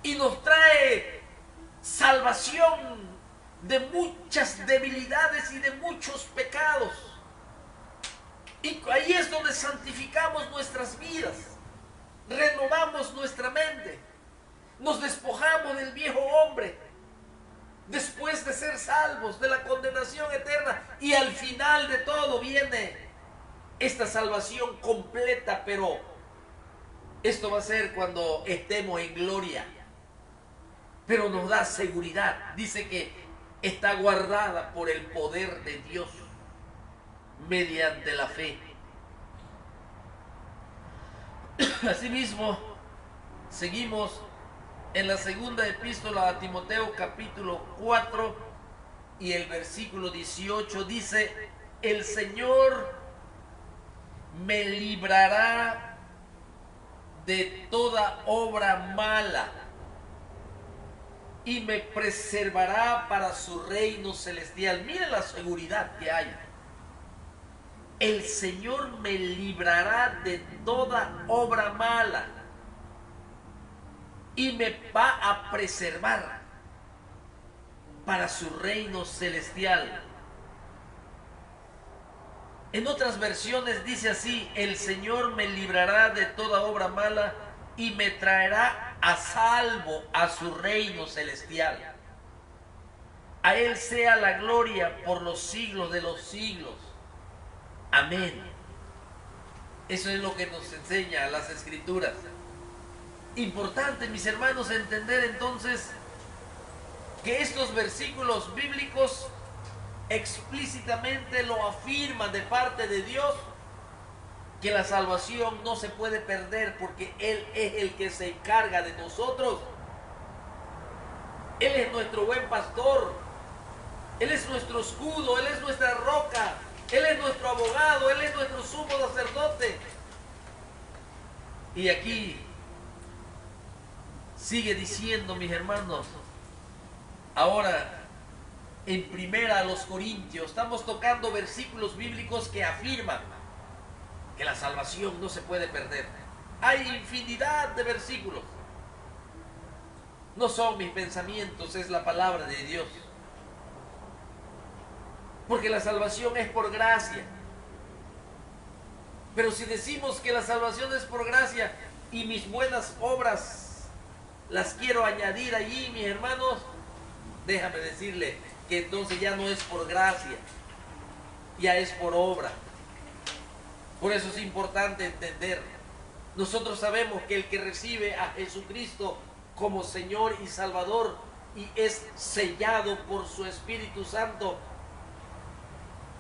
y nos trae salvación de muchas debilidades y de muchos pecados. Y ahí es donde santificamos nuestras vidas, renovamos nuestra mente, nos despojamos del viejo hombre después de ser salvos de la condenación eterna, y al final de todo viene esta salvación completa. Pero esto va a ser cuando estemos en gloria, pero nos da seguridad. Dice que está guardada por el poder de Dios mediante la fe. Asimismo, seguimos en la segunda epístola a Timoteo, capítulo 4 y el versículo 18, dice: el Señor me librará de toda obra mala y me preservará para su reino celestial. Miren la seguridad que hay. El Señor me librará de toda obra mala y me va a preservar para su reino celestial. En otras versiones dice así: el Señor me librará de toda obra mala y me traerá a salvo a su reino celestial. A Él sea la gloria por los siglos de los siglos. Amén. Eso es lo que nos enseña las Escrituras. Importante, mis hermanos, entender entonces que estos versículos bíblicos explícitamente lo afirman de parte de Dios, que la salvación no se puede perder, porque Él es el que se encarga de nosotros. Él es nuestro buen pastor, Él es nuestro escudo, Él es nuestra roca, Él es nuestro abogado, Él es nuestro sumo sacerdote. Y aquí sigue diciendo, mis hermanos, ahora en primera a los Corintios, estamos tocando versículos bíblicos que afirman que la salvación no se puede perder. Hay infinidad de versículos. No son mis pensamientos, es la palabra de Dios. Porque la salvación es por gracia. Pero si decimos que la salvación es por gracia y mis buenas obras las quiero añadir allí, mis hermanos, déjame decirle que entonces ya no es por gracia, ya es por obra. Por eso es importante entender. Nosotros sabemos que el que recibe a Jesucristo como Señor y Salvador y es sellado por su Espíritu Santo,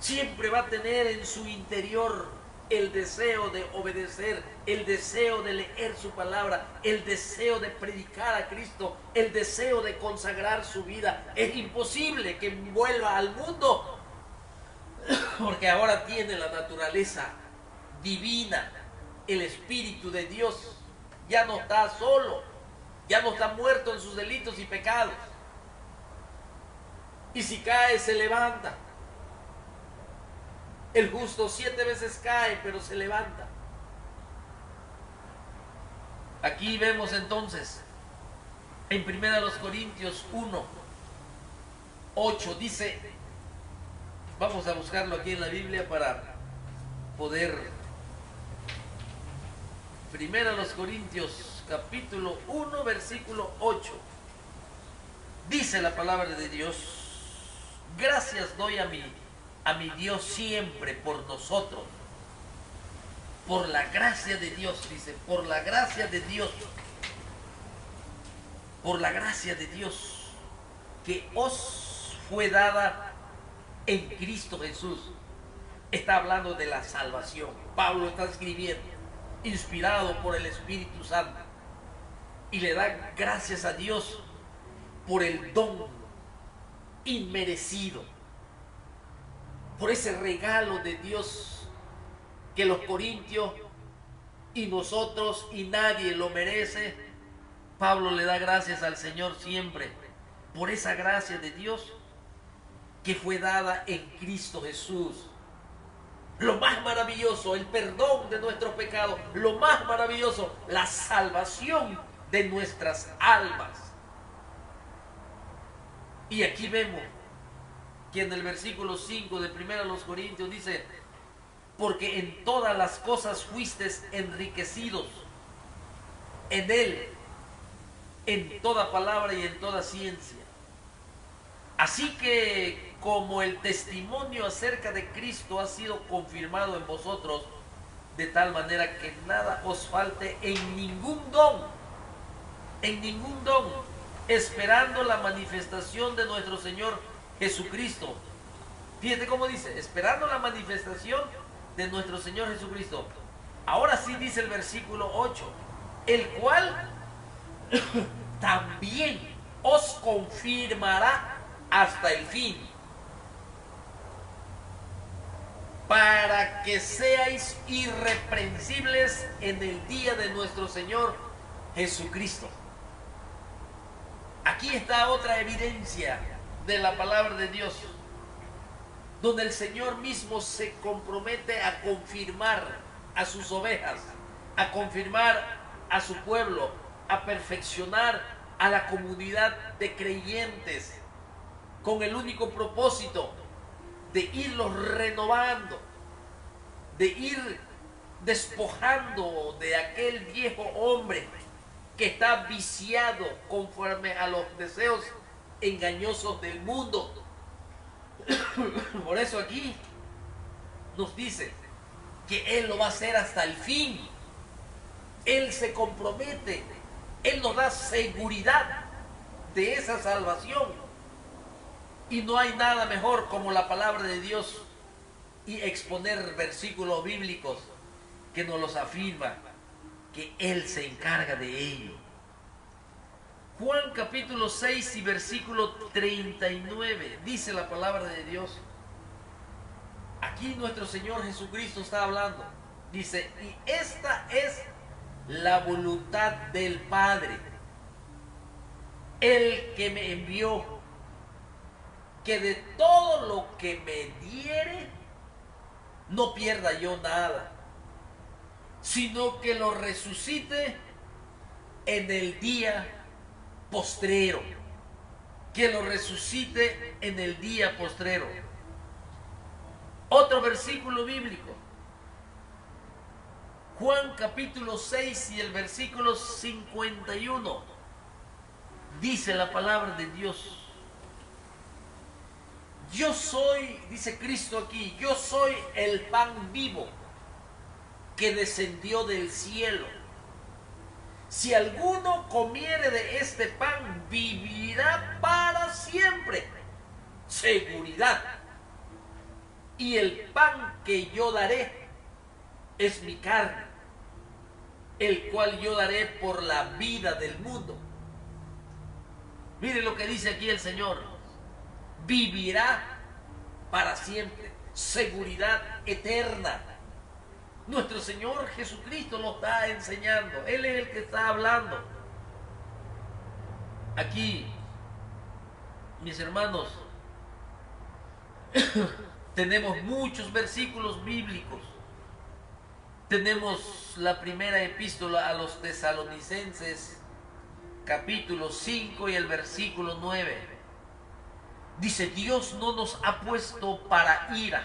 siempre va a tener en su interior el deseo de obedecer, el deseo de leer su palabra, el deseo de predicar a Cristo, el deseo de consagrar su vida. Es imposible que vuelva al mundo porque ahora tiene la naturaleza divina, el Espíritu de Dios. Ya no está solo, ya no está muerto en sus delitos y pecados. Y si cae, se levanta. El justo 7 veces cae, pero se levanta. Aquí vemos entonces, en 1 Corintios 1, 8, dice, vamos a buscarlo aquí en la Biblia para poder. 1 Corintios capítulo 1, versículo 8. Dice la palabra de Dios: gracias doy a mi Dios siempre por nosotros. Por la gracia de Dios, dice, por la gracia de Dios. Por la gracia de Dios que os fue dada en Cristo Jesús. Está hablando de la salvación. Pablo está escribiendo, inspirado por el Espíritu Santo, y le da gracias a Dios por el don inmerecido, por ese regalo de Dios que los corintios y nosotros y nadie lo merece. Pablo le da gracias al Señor siempre por esa gracia de Dios que fue dada en Cristo Jesús. Lo más maravilloso, el perdón de nuestros pecados. Lo más maravilloso, la salvación de nuestras almas. Y aquí vemos que en el versículo 5 de 1 Corintios dice: porque en todas las cosas fuisteis enriquecidos en Él, en toda palabra y en toda ciencia. Así que como el testimonio acerca de Cristo ha sido confirmado en vosotros, de tal manera que nada os falte en ningún don, esperando la manifestación de nuestro Señor Jesucristo. Fíjate cómo dice, esperando la manifestación de nuestro Señor Jesucristo. Ahora sí dice el versículo 8, el cual también os confirmará hasta el fin, para que seáis irreprensibles en el día de nuestro Señor Jesucristo. Aquí está otra evidencia de la palabra de Dios, donde el Señor mismo se compromete a confirmar a sus ovejas, a confirmar a su pueblo, a perfeccionar a la comunidad de creyentes, con el único propósito de irlos renovando, de ir despojando de aquel viejo hombre que está viciado conforme a los deseos engañosos del mundo. Por eso aquí nos dice que Él lo va a hacer hasta el fin. Él se compromete, Él nos da seguridad de esa salvación. Y no hay nada mejor como la palabra de Dios y exponer versículos bíblicos que nos los afirma, que Él se encarga de ello. Juan capítulo 6 y versículo 39, dice la palabra de Dios. Aquí nuestro Señor Jesucristo está hablando. Dice, y esta es la voluntad del Padre, el que me envió, que de todo lo que me diere, no pierda yo nada, sino que lo resucite en el día postrero. Que lo resucite en el día postrero. Otro versículo bíblico. Juan capítulo 6 y el versículo 51. Dice la palabra de Dios. Yo soy, dice Cristo aquí, yo soy el pan vivo que descendió del cielo. Si alguno comiere de este pan, vivirá para siempre. Seguridad. Y el pan que yo daré es mi carne, el cual yo daré por la vida del mundo. Mire lo que dice aquí el Señor. Vivirá para siempre. Seguridad eterna. Nuestro Señor Jesucristo lo está enseñando. Él es el que está hablando. Aquí, mis hermanos, tenemos muchos versículos bíblicos. Tenemos la primera epístola a los Tesalonicenses, capítulo 5 y el versículo 9. Dice, Dios no nos ha puesto para ira,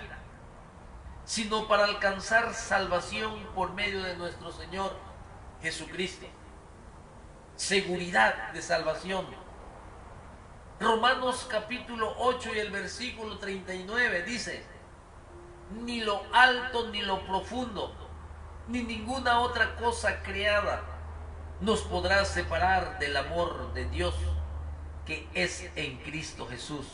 sino para alcanzar salvación por medio de nuestro Señor Jesucristo. Seguridad de salvación. Romanos capítulo 8 y el versículo 39 dice, ni lo alto ni lo profundo, ni ninguna otra cosa creada nos podrá separar del amor de Dios que es en Cristo Jesús.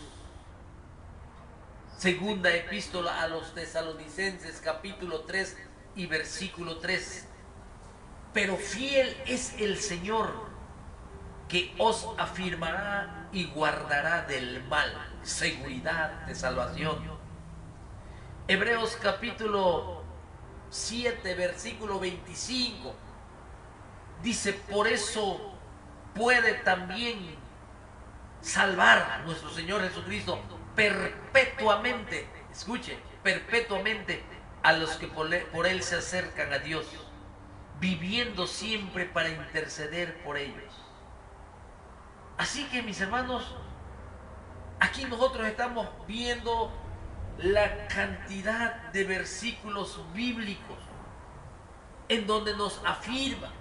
Segunda epístola a los Tesalonicenses capítulo 3 y versículo 3. Pero fiel es el Señor, que os afirmará y guardará del mal. Seguridad de salvación. Hebreos capítulo 7 versículo 25 dice, por eso puede también salvar a nuestro Señor Jesucristo perpetuamente, escuche, perpetuamente a los que por Él se acercan a Dios, viviendo siempre para interceder por ellos. Así que, mis hermanos, aquí nosotros estamos viendo la cantidad de versículos bíblicos en donde nos afirma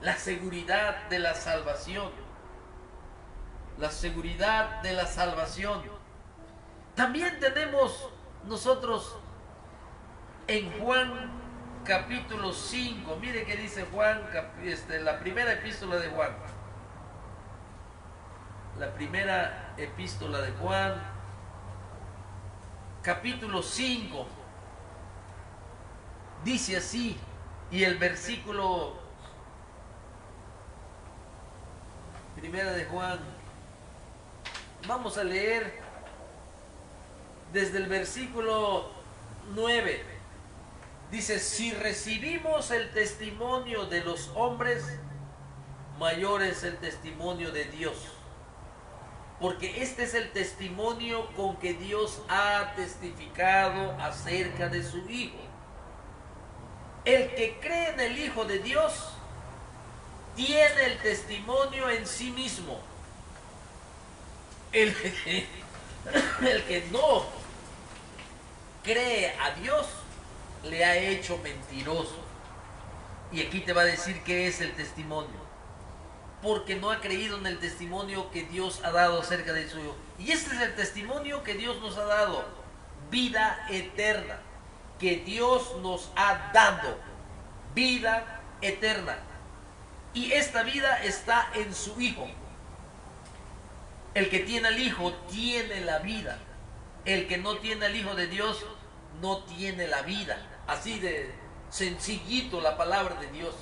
la seguridad de la salvación. La seguridad de la salvación. También tenemos nosotros en Juan capítulo 5, mire que dice Juan, la primera epístola de Juan. La primera epístola de Juan, capítulo 5, dice así, y el versículo, primera de Juan, vamos a leer desde el versículo 9. Dice, si recibimos el testimonio de los hombres, mayor es el testimonio de Dios. Porque este es el testimonio con que Dios ha testificado acerca de su Hijo. El que cree en el Hijo de Dios tiene el testimonio en sí mismo. El que no cree a Dios le ha hecho mentiroso. Y aquí te va a decir qué es el testimonio. Porque no ha creído en el testimonio que Dios ha dado acerca de su Hijo. Y este es el testimonio que Dios nos ha dado. Vida eterna. Que Dios nos ha dado. Vida eterna. Y esta vida está en su Hijo. El que tiene al Hijo tiene la vida. El que no tiene al Hijo de Dios no tiene la vida. Así de sencillito la palabra de Dios.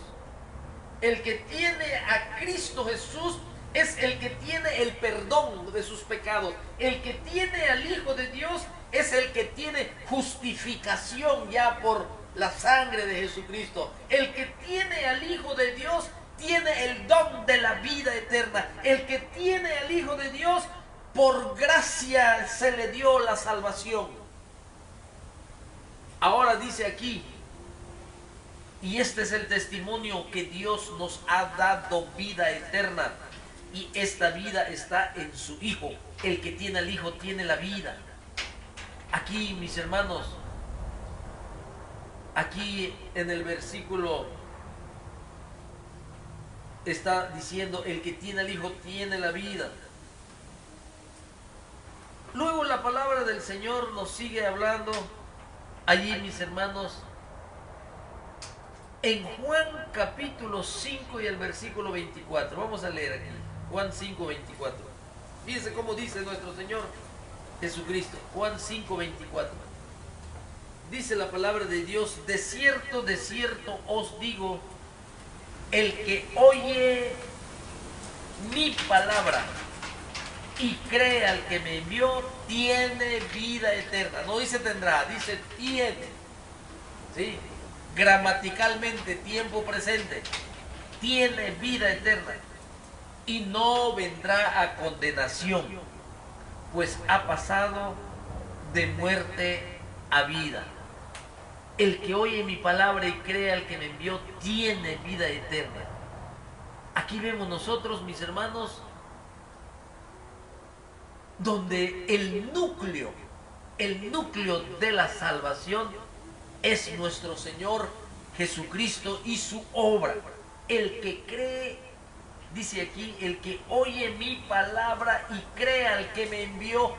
El que tiene a Cristo Jesús es el que tiene el perdón de sus pecados. El que tiene al Hijo de Dios es el que tiene justificación ya por la sangre de Jesucristo. El que tiene al Hijo de Dios tiene el don de la vida eterna. El que tiene al Hijo de Dios, por gracia se le dio la salvación. Ahora dice aquí, y este es el testimonio que Dios nos ha dado vida eterna. Y esta vida está en su Hijo. El que tiene al Hijo tiene la vida. Aquí, mis hermanos, Aquí en el versículo está diciendo, el que tiene al Hijo tiene la vida. Luego la palabra del Señor nos sigue hablando allí, mis hermanos, en Juan capítulo 5 y el versículo 24. Vamos a leer aquí, Juan 5, 24. Fíjense cómo dice nuestro Señor Jesucristo, Juan 5, 24. Dice la palabra de Dios, de cierto os digo, el que oye mi palabra y cree al que me envió, tiene vida eterna. No dice tendrá, dice tiene. ¿Sí? Gramaticalmente, tiempo presente. Tiene vida eterna. Y no vendrá a condenación, pues ha pasado de muerte a vida. El que oye mi palabra y cree al que me envió, tiene vida eterna. Aquí vemos nosotros, mis hermanos, donde el núcleo de la salvación es nuestro Señor Jesucristo y su obra. El que cree, dice aquí, el que oye mi palabra y cree al que me envió,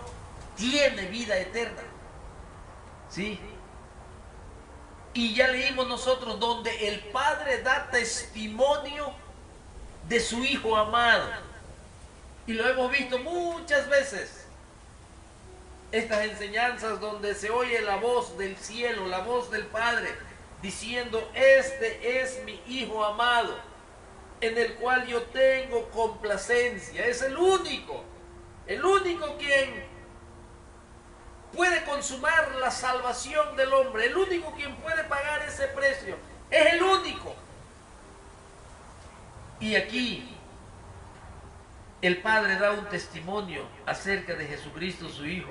tiene vida eterna. ¿Sí? Y ya leímos nosotros donde el Padre da testimonio de su Hijo amado. Y lo hemos visto muchas veces. Estas enseñanzas donde se oye la voz del cielo, la voz del Padre, diciendo, este es mi Hijo amado, en el cual yo tengo complacencia. Es el único quien puede consumar la salvación del hombre, el único quien puede pagar ese precio, es el único. Y aquí el Padre da un testimonio acerca de Jesucristo su Hijo.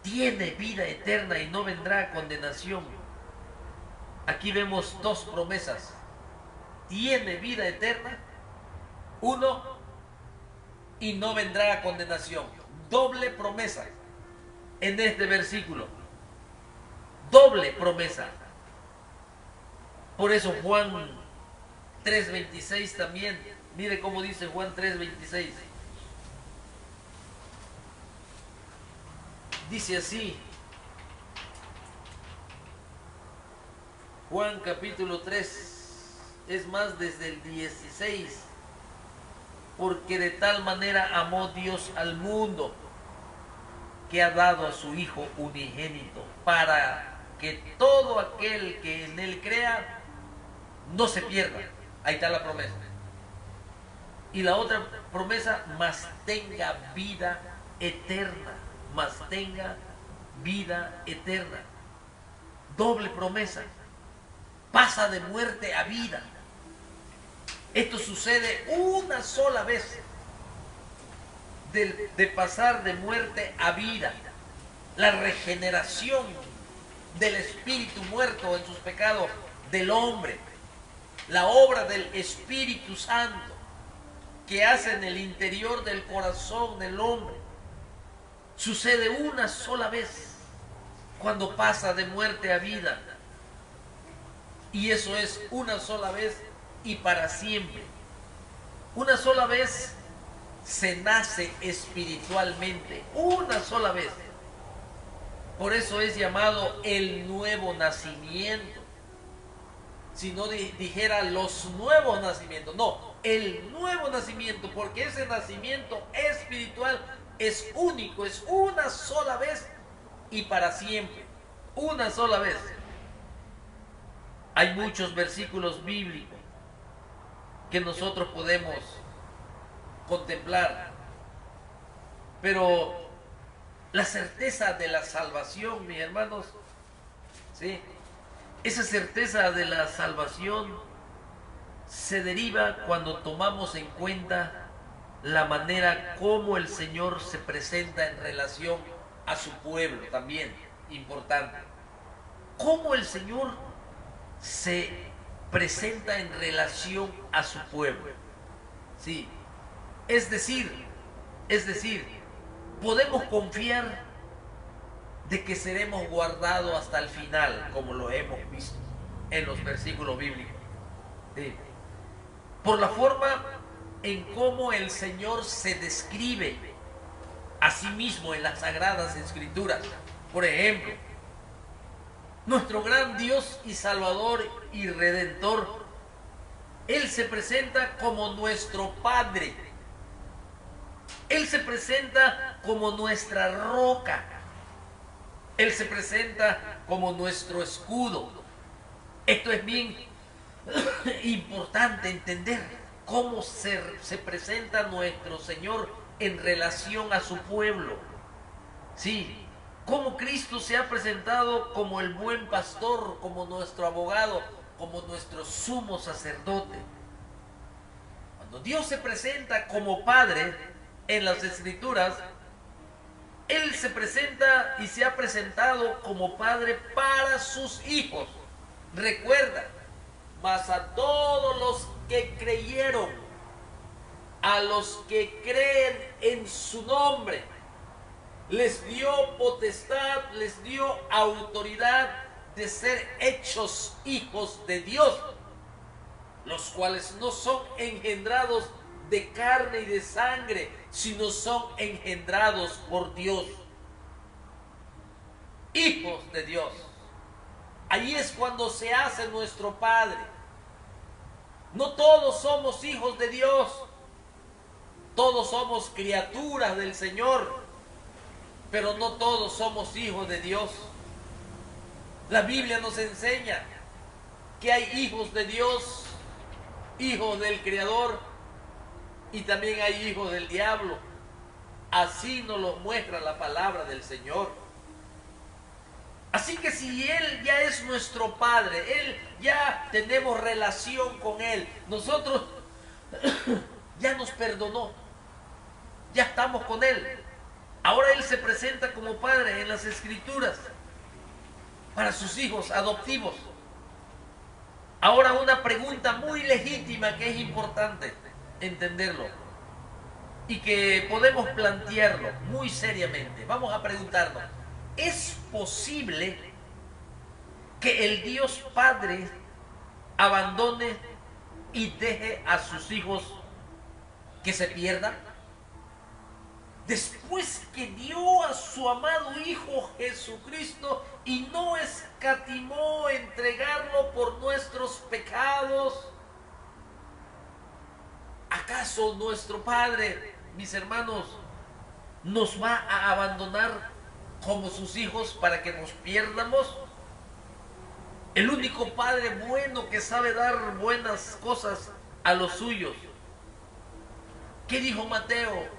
Tiene vida eterna y no vendrá a condenación. Aquí vemos dos promesas. Tiene vida eterna, uno, y no vendrá a condenación. Doble promesa en este versículo. Doble promesa. Por eso Juan 3:26 también. Mire cómo dice Juan 3:26. Dice así. Juan capítulo 3. Es más, desde el 16. Porque de tal manera amó Dios al mundo, que ha dado a su Hijo unigénito, para que todo aquel que en él crea no se pierda. Ahí está la promesa. Y la otra promesa, mas tenga vida eterna. Mas tenga vida eterna. Doble promesa. Pasa de muerte a vida. Esto sucede una sola vez. De pasar de muerte a vida. La regeneración del espíritu muerto en sus pecados del hombre. La obra del Espíritu Santo que hace en el interior del corazón del hombre. Sucede una sola vez cuando pasa de muerte a vida. Y eso es una sola vez y para siempre. Una sola vez se nace espiritualmente. Una sola vez. Por eso es llamado el nuevo nacimiento. Si no dijera los nuevos nacimientos. No, el nuevo nacimiento. Porque ese nacimiento espiritual es único. Es una sola vez y para siempre. Una sola vez. Hay muchos versículos bíblicos que nosotros podemos contemplar. Pero la certeza de la salvación, mis hermanos, ¿sí? Esa certeza de la salvación se deriva cuando tomamos en cuenta la manera como el Señor se presenta en relación a su pueblo, también importante. Cómo el Señor se presenta en relación a su pueblo. Sí. Es decir, podemos confiar de que seremos guardados hasta el final, como lo hemos visto en los versículos bíblicos. Sí. Por la forma en cómo el Señor se describe a sí mismo en las Sagradas Escrituras. Por ejemplo, nuestro gran Dios y Salvador y Redentor, Él se presenta como nuestro Padre. Él se presenta como nuestra roca. Él se presenta como nuestro escudo. Esto es bien importante entender cómo se presenta nuestro Señor en relación a su pueblo. Sí, cómo Cristo se ha presentado como el buen pastor, como nuestro abogado, como nuestro sumo sacerdote. Cuando Dios se presenta como Padre en las Escrituras, Él se presenta y se ha presentado como Padre para sus hijos. Recuerda, mas a todos los que creyeron, a los que creen en su nombre, les dio potestad, les dio autoridad de ser hechos hijos de Dios, los cuales no son engendrados de carne y de sangre, sino son engendrados por Dios. Hijos de Dios. Ahí es cuando se hace nuestro Padre. No todos somos hijos de Dios. Todos somos criaturas del Señor, pero no todos somos hijos de Dios. La Biblia nos enseña que hay hijos de Dios, hijos del Creador, y también hay hijos del diablo. Así nos lo muestra la palabra del Señor. Así que si Él ya es nuestro Padre, Él ya tenemos relación con Él, nosotros ya nos perdonó, ya estamos con Él. Ahora Él se presenta como Padre en las Escrituras para sus hijos adoptivos. Ahora una pregunta muy legítima que es importante entenderlo y que podemos plantearlo muy seriamente. Vamos a preguntarnos, ¿es posible que el Dios Padre abandone y deje a sus hijos que se pierdan? Después que dio a su amado Hijo Jesucristo y no escatimó entregarlo por nuestros pecados, ¿acaso nuestro Padre, mis hermanos, nos va a abandonar como sus hijos para que nos pierdamos? El único Padre bueno que sabe dar buenas cosas a los suyos. ¿Qué dijo Mateo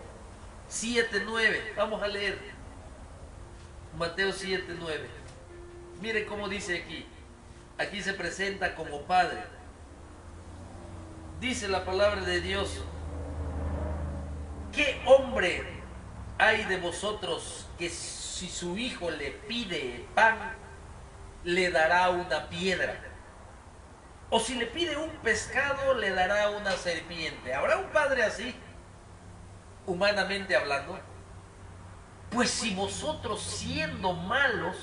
7:9? Vamos a leer Mateo 7:9. Mire cómo dice aquí. Aquí se presenta como Padre. Dice la palabra de Dios: ¿qué hombre hay de vosotros que si su hijo le pide pan, le dará una piedra? O si le pide un pescado, le dará una serpiente. ¿Habrá un padre así, humanamente hablando? Pues si vosotros, siendo malos,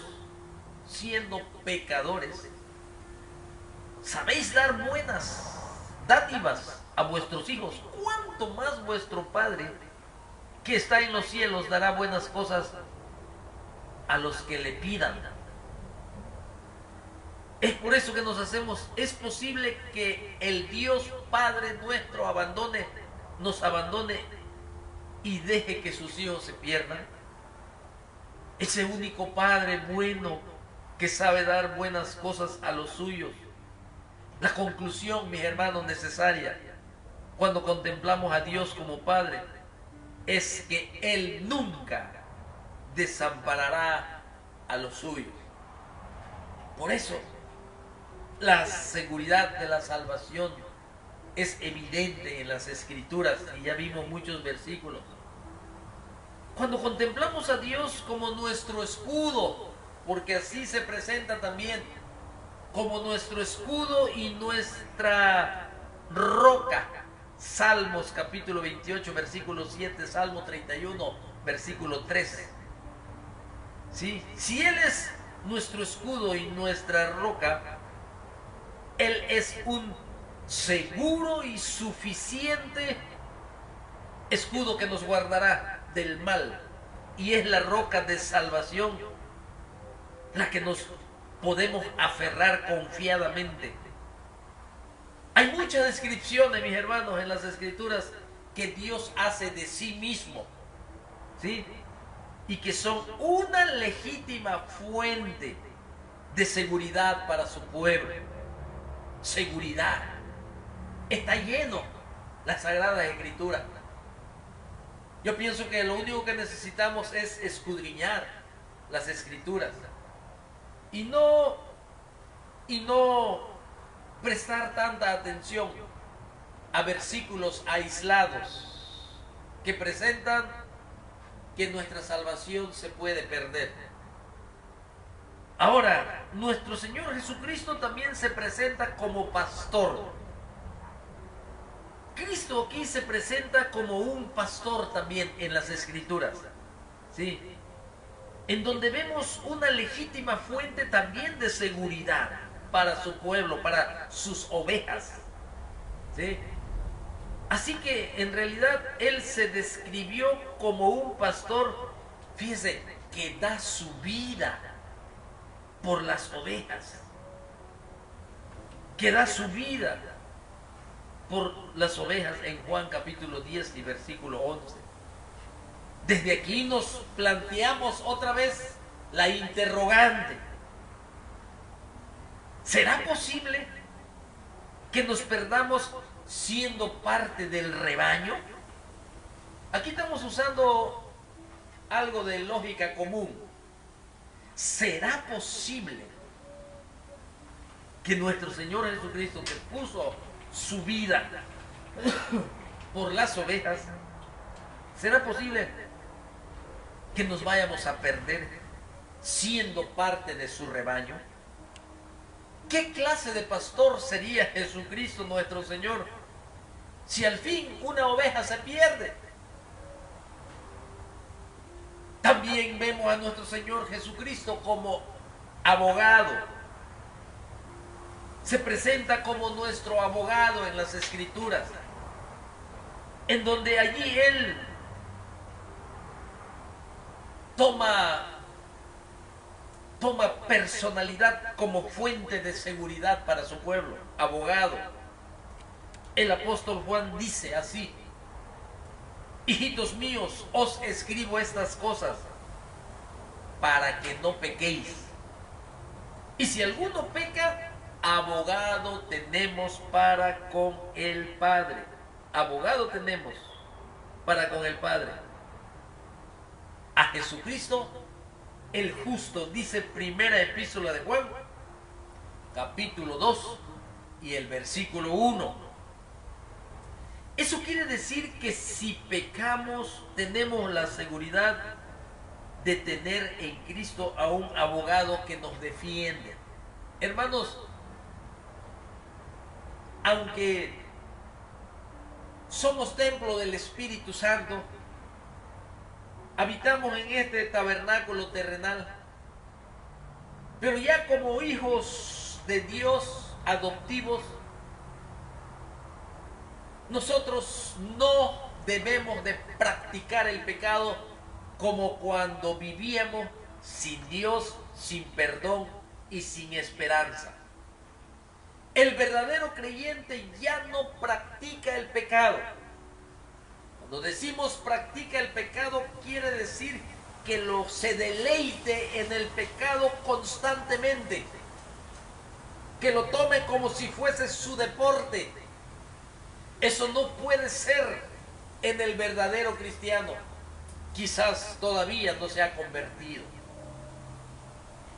siendo pecadores, sabéis dar buenas dádivas a vuestros hijos, ¿cuánto más vuestro Padre que está en los cielos dará buenas cosas a los que le pidan? Es por eso que nos hacemos, ¿es posible que el Dios Padre nuestro nos abandone y deje que sus hijos se pierdan? Ese único Padre bueno que sabe dar buenas cosas a los suyos. La conclusión, mis hermanos, necesaria cuando contemplamos a Dios como Padre es que Él nunca desamparará a los suyos. Por eso, la seguridad de la salvación es evidente en las Escrituras, y ya vimos muchos versículos. Cuando contemplamos a Dios como nuestro escudo, porque así se presenta también, como nuestro escudo y nuestra roca. Salmos capítulo 28, versículo 7, Salmo 31, versículo 3. ¿Sí? Si Él es nuestro escudo y nuestra roca, Él es un seguro y suficiente escudo que nos guardará del mal. Y es la roca de salvación la que nos podemos aferrar confiadamente. Hay muchas descripciones, mis hermanos, en las Escrituras que Dios hace de sí mismo, ¿sí? Y que son una legítima fuente de seguridad para su pueblo. Seguridad. Está lleno la Sagrada Escritura. Yo pienso que lo único que necesitamos es escudriñar las Escrituras y no prestar tanta atención a versículos aislados que presentan que nuestra salvación se puede perder. Ahora, nuestro Señor Jesucristo también se presenta como pastor. Cristo aquí se presenta como un pastor también en las Escrituras, ¿sí? En donde vemos una legítima fuente también de seguridad para su pueblo, para sus ovejas, ¿sí? Así que en realidad Él se describió como un pastor, fíjese, que da su vida por las ovejas, que da su vida por las ovejas en Juan capítulo 10 y versículo 11. Desde aquí nos planteamos otra vez la interrogante. ¿Será posible que nos perdamos siendo parte del rebaño? Aquí estamos usando algo de lógica común. ¿Será posible que nuestro Señor Jesucristo, que puso su vida por las ovejas, será posible que nos vayamos a perder siendo parte de su rebaño? ¿Qué clase de pastor sería Jesucristo nuestro Señor si al fin una oveja se pierde? También vemos a nuestro Señor Jesucristo como abogado. Se presenta como nuestro abogado en las Escrituras, en donde allí Él toma personalidad como fuente de seguridad para su pueblo, abogado. El apóstol Juan dice así: hijitos míos, os escribo estas cosas para que no pequéis. Y si alguno peca, abogado tenemos para con el Padre. Abogado tenemos para con el Padre. A Jesucristo el justo, dice primera epístola de Juan, capítulo 2 y el versículo 1. Eso quiere decir que si pecamos tenemos la seguridad de tener en Cristo a un abogado que nos defiende. Hermanos, aunque somos templo del Espíritu Santo, habitamos en este tabernáculo terrenal, pero ya como hijos de Dios adoptivos, nosotros no debemos de practicar el pecado como cuando vivíamos sin Dios, sin perdón y sin esperanza. El verdadero creyente ya no practica el pecado. Cuando decimos practica el pecado, quiere decir que se deleite en el pecado constantemente, que lo tome como si fuese su deporte. Eso no puede ser en el verdadero cristiano. Quizás todavía no se ha convertido,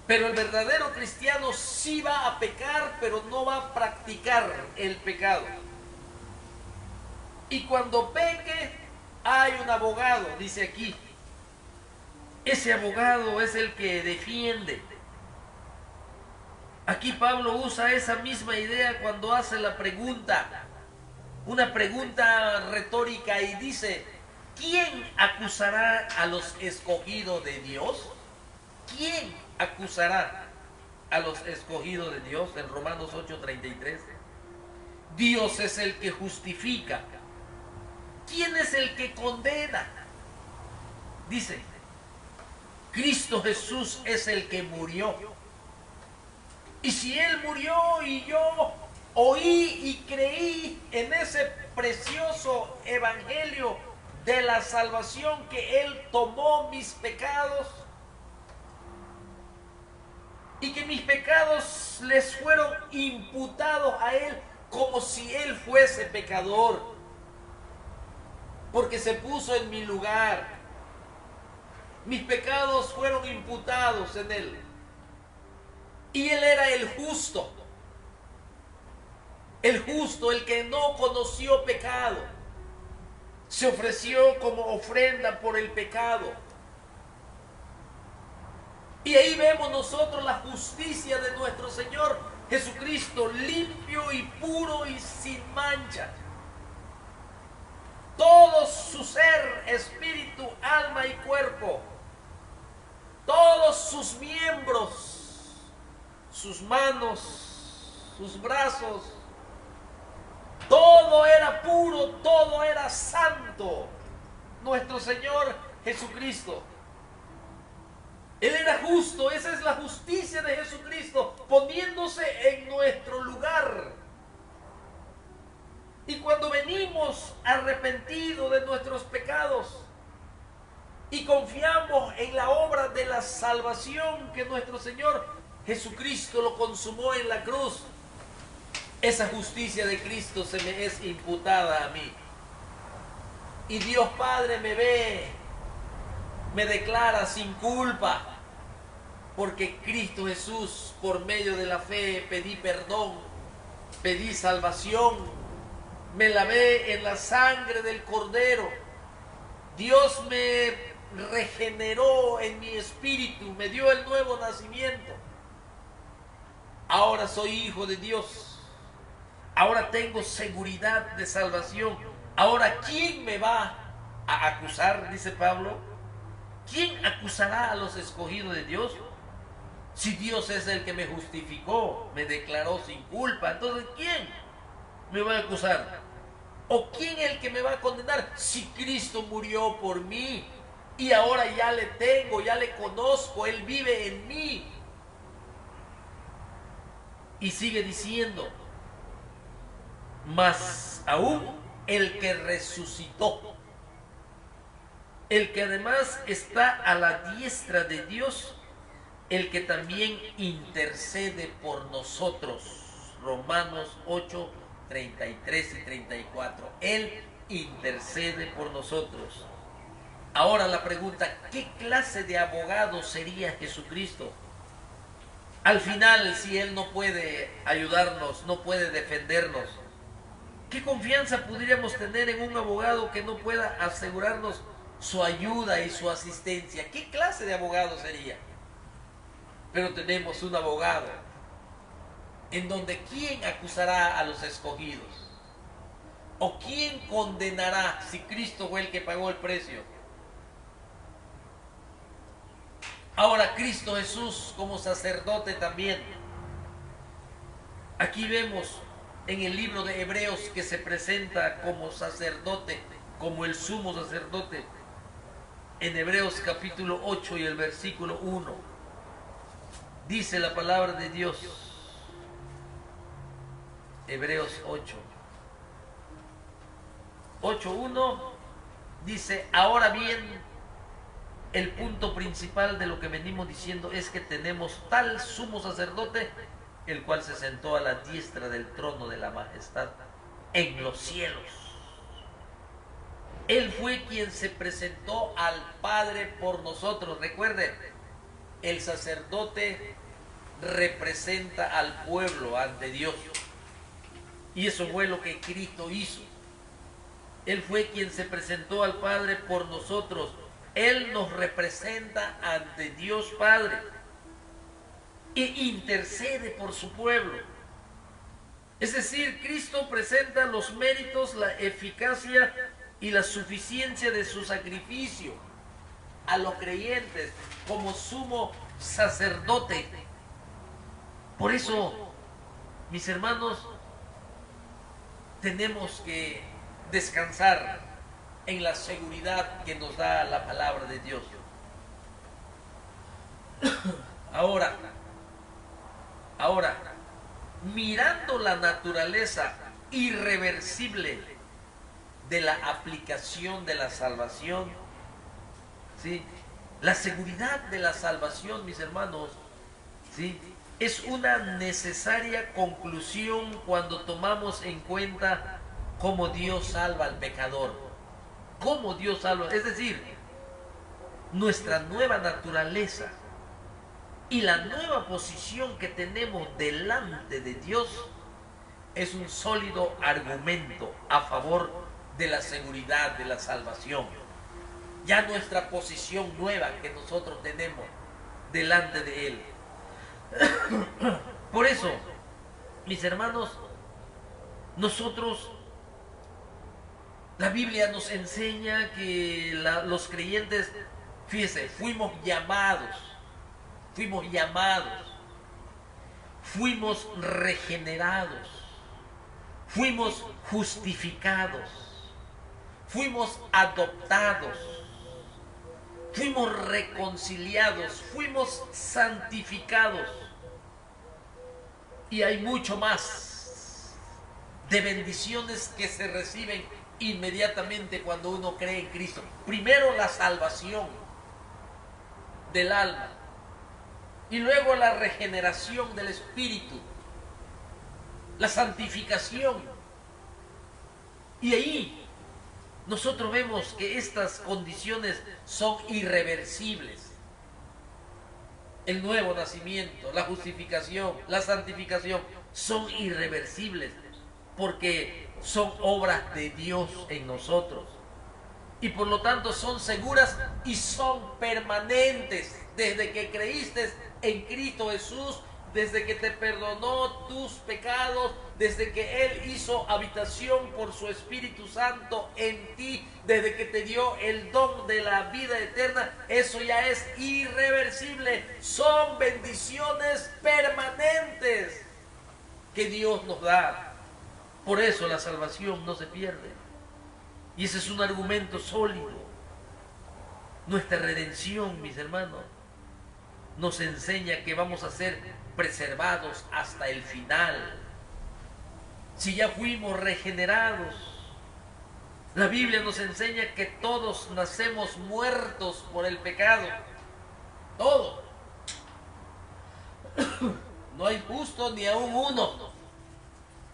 pero el verdadero cristiano sí va a pecar, pero no va a practicar el pecado. Y cuando peque, hay un abogado, dice aquí. Ese abogado es el que defiende. Aquí Pablo usa esa misma idea cuando hace la pregunta, una pregunta retórica, y dice: ¿quién acusará a los escogidos de Dios? ¿quién acusará a los escogidos de Dios? En Romanos 8:33. Dios es el que justifica. ¿Quién es el que condena? Dice, Cristo Jesús es el que murió. Y si Él murió y yo oí y creí en ese precioso evangelio de la salvación, que Él tomó mis pecados y que mis pecados les fueron imputados a Él como si Él fuese pecador, porque se puso en mi lugar. Mis pecados fueron imputados en Él. Y Él era el justo, el que no conoció pecado. Se ofreció como ofrenda por el pecado. Y ahí vemos nosotros la justicia de nuestro Señor Jesucristo, limpio y puro y sin mancha. Todo su ser, espíritu, alma y cuerpo, todos sus miembros, sus manos, sus brazos, todo era puro, todo era santo. Nuestro Señor Jesucristo, Él era justo. Esa es la justicia de Jesucristo, poniéndose en nuestro lugar. Y cuando venimos arrepentidos de nuestros pecados y confiamos en la obra de la salvación que nuestro Señor Jesucristo lo consumó en la cruz, esa justicia de Cristo se me es imputada a mí. Y Dios Padre me ve, me declara sin culpa, porque Cristo Jesús, por medio de la fe, pedí perdón, pedí salvación, me lavé en la sangre del Cordero. Dios me regeneró en mi espíritu, me dio el nuevo nacimiento. Ahora soy hijo de Dios. Ahora tengo seguridad de salvación. Ahora, ¿quién me va a acusar? Dice Pablo. ¿Quién acusará a los escogidos de Dios? Si Dios es el que me justificó, me declaró sin culpa, entonces ¿quién me va a acusar? ¿O quién es el que me va a condenar? Si Cristo murió por mí y ahora ya le tengo, ya le conozco, Él vive en mí. Y sigue diciendo, más aún el que resucitó, el que además está a la diestra de Dios, el que también intercede por nosotros. Romanos 8, 33 y 34. Él intercede por nosotros. Ahora la pregunta, ¿qué clase de abogado sería Jesucristo? Al final, si Él no puede ayudarnos, no puede defendernos, ¿qué confianza podríamos tener en un abogado que no pueda asegurarnos su ayuda y su asistencia? ¿Qué clase de abogado sería? Pero tenemos un abogado en donde ¿quién acusará a los escogidos? ¿O quién condenará si Cristo fue el que pagó el precio? Ahora Cristo Jesús como sacerdote también. Aquí vemos en el libro de Hebreos que se presenta como sacerdote, como el sumo sacerdote. En Hebreos capítulo 8 y el versículo 1 dice la palabra de Dios. Hebreos 8:1 dice, ahora bien, el punto principal de lo que venimos diciendo es que tenemos tal sumo sacerdote, el cual se sentó a la diestra del trono de la majestad en los cielos. Él fue quien se presentó al Padre por nosotros. Recuerden, el sacerdote representa al pueblo ante Dios. Y eso fue lo que Cristo hizo. Él fue quien se presentó al Padre por nosotros. Él nos representa ante Dios Padre e intercede por su pueblo. Es decir, Cristo presenta los méritos, la eficacia y la suficiencia de su sacrificio. a los creyentes como sumo sacerdote. Por eso, mis hermanos, tenemos que descansar en la seguridad que nos da la palabra de Dios. Ahora, mirando la naturaleza irreversible de la aplicación de la salvación, ¿sí? La seguridad de la salvación, mis hermanos, ¿sí?, es una necesaria conclusión cuando tomamos en cuenta cómo Dios salva al pecador. Cómo Dios salva, es decir, nuestra nueva naturaleza y la nueva posición que tenemos delante de Dios es un sólido argumento a favor de la seguridad de la salvación. Ya nuestra posición nueva que nosotros tenemos delante de Él. Por eso, mis hermanos, nosotros, la Biblia nos enseña que los creyentes, fíjese, fuimos llamados, fuimos regenerados, fuimos justificados, fuimos adoptados, fuimos reconciliados, fuimos santificados. Y hay mucho más de bendiciones que se reciben inmediatamente cuando uno cree en Cristo. Primero la salvación del alma y luego la regeneración del espíritu, la santificación. Y ahí nosotros vemos que estas condiciones son irreversibles. El nuevo nacimiento, la justificación, la santificación son irreversibles porque son obras de Dios en nosotros. Y por lo tanto son seguras y son permanentes. Desde que creíste en Cristo Jesús, desde que te perdonó tus pecados, desde que Él hizo habitación por su Espíritu Santo en ti, desde que te dio el don de la vida eterna, eso ya es irreversible. Son bendiciones permanentes que Dios nos da. Por eso la salvación no se pierde. Y ese es un argumento sólido. Nuestra redención, mis hermanos, nos enseña que vamos a ser preservados hasta el final. Si ya fuimos regenerados, la Biblia nos enseña que todos nacemos muertos por el pecado. Todos. No hay justo ni aún uno.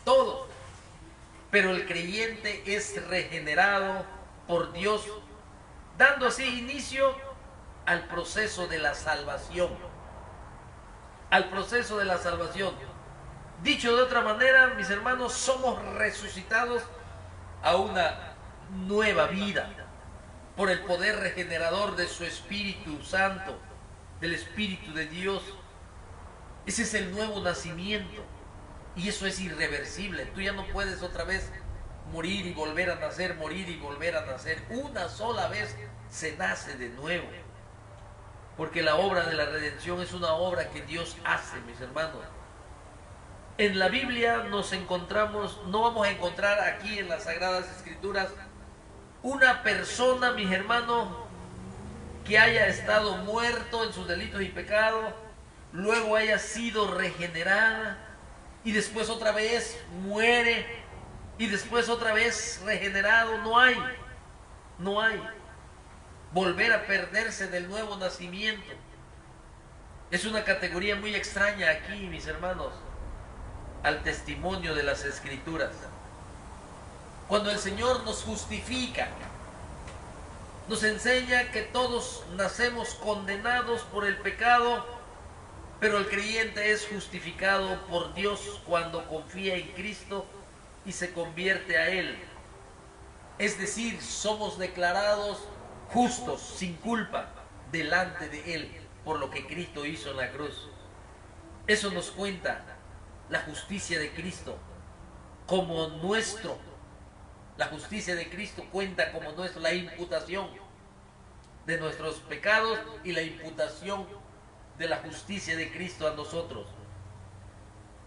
Todos. Pero el creyente es regenerado por Dios, dando así inicio al proceso de la salvación. Al proceso de la salvación. Dicho de otra manera, mis hermanos, somos resucitados a una nueva vida por el poder regenerador de su Espíritu Santo, del Espíritu de Dios. Ese es el nuevo nacimiento y eso es irreversible. Tú ya no puedes otra vez morir y volver a nacer, morir y volver a nacer. Una sola vez se nace de nuevo, porque la obra de la redención es una obra que Dios hace, mis hermanos. En la Biblia nos encontramos, no vamos a encontrar aquí en las Sagradas Escrituras una persona, mis hermanos, que haya estado muerto en sus delitos y pecados, luego haya sido regenerada y después otra vez muere y después otra vez regenerado. No hay. Volver a perderse del nuevo nacimiento es una categoría muy extraña aquí, mis hermanos, al testimonio de las Escrituras. Cuando el Señor nos justifica, nos enseña que todos nacemos condenados por el pecado, pero el creyente es justificado por Dios cuando confía en Cristo y se convierte a Él. Es decir, somos declarados justos, sin culpa, delante de Él, por lo que Cristo hizo en la cruz. Eso nos cuenta la justicia de Cristo como nuestro. La justicia de Cristo cuenta como nuestro, la imputación. de nuestros pecados y la imputación de la justicia de Cristo a nosotros.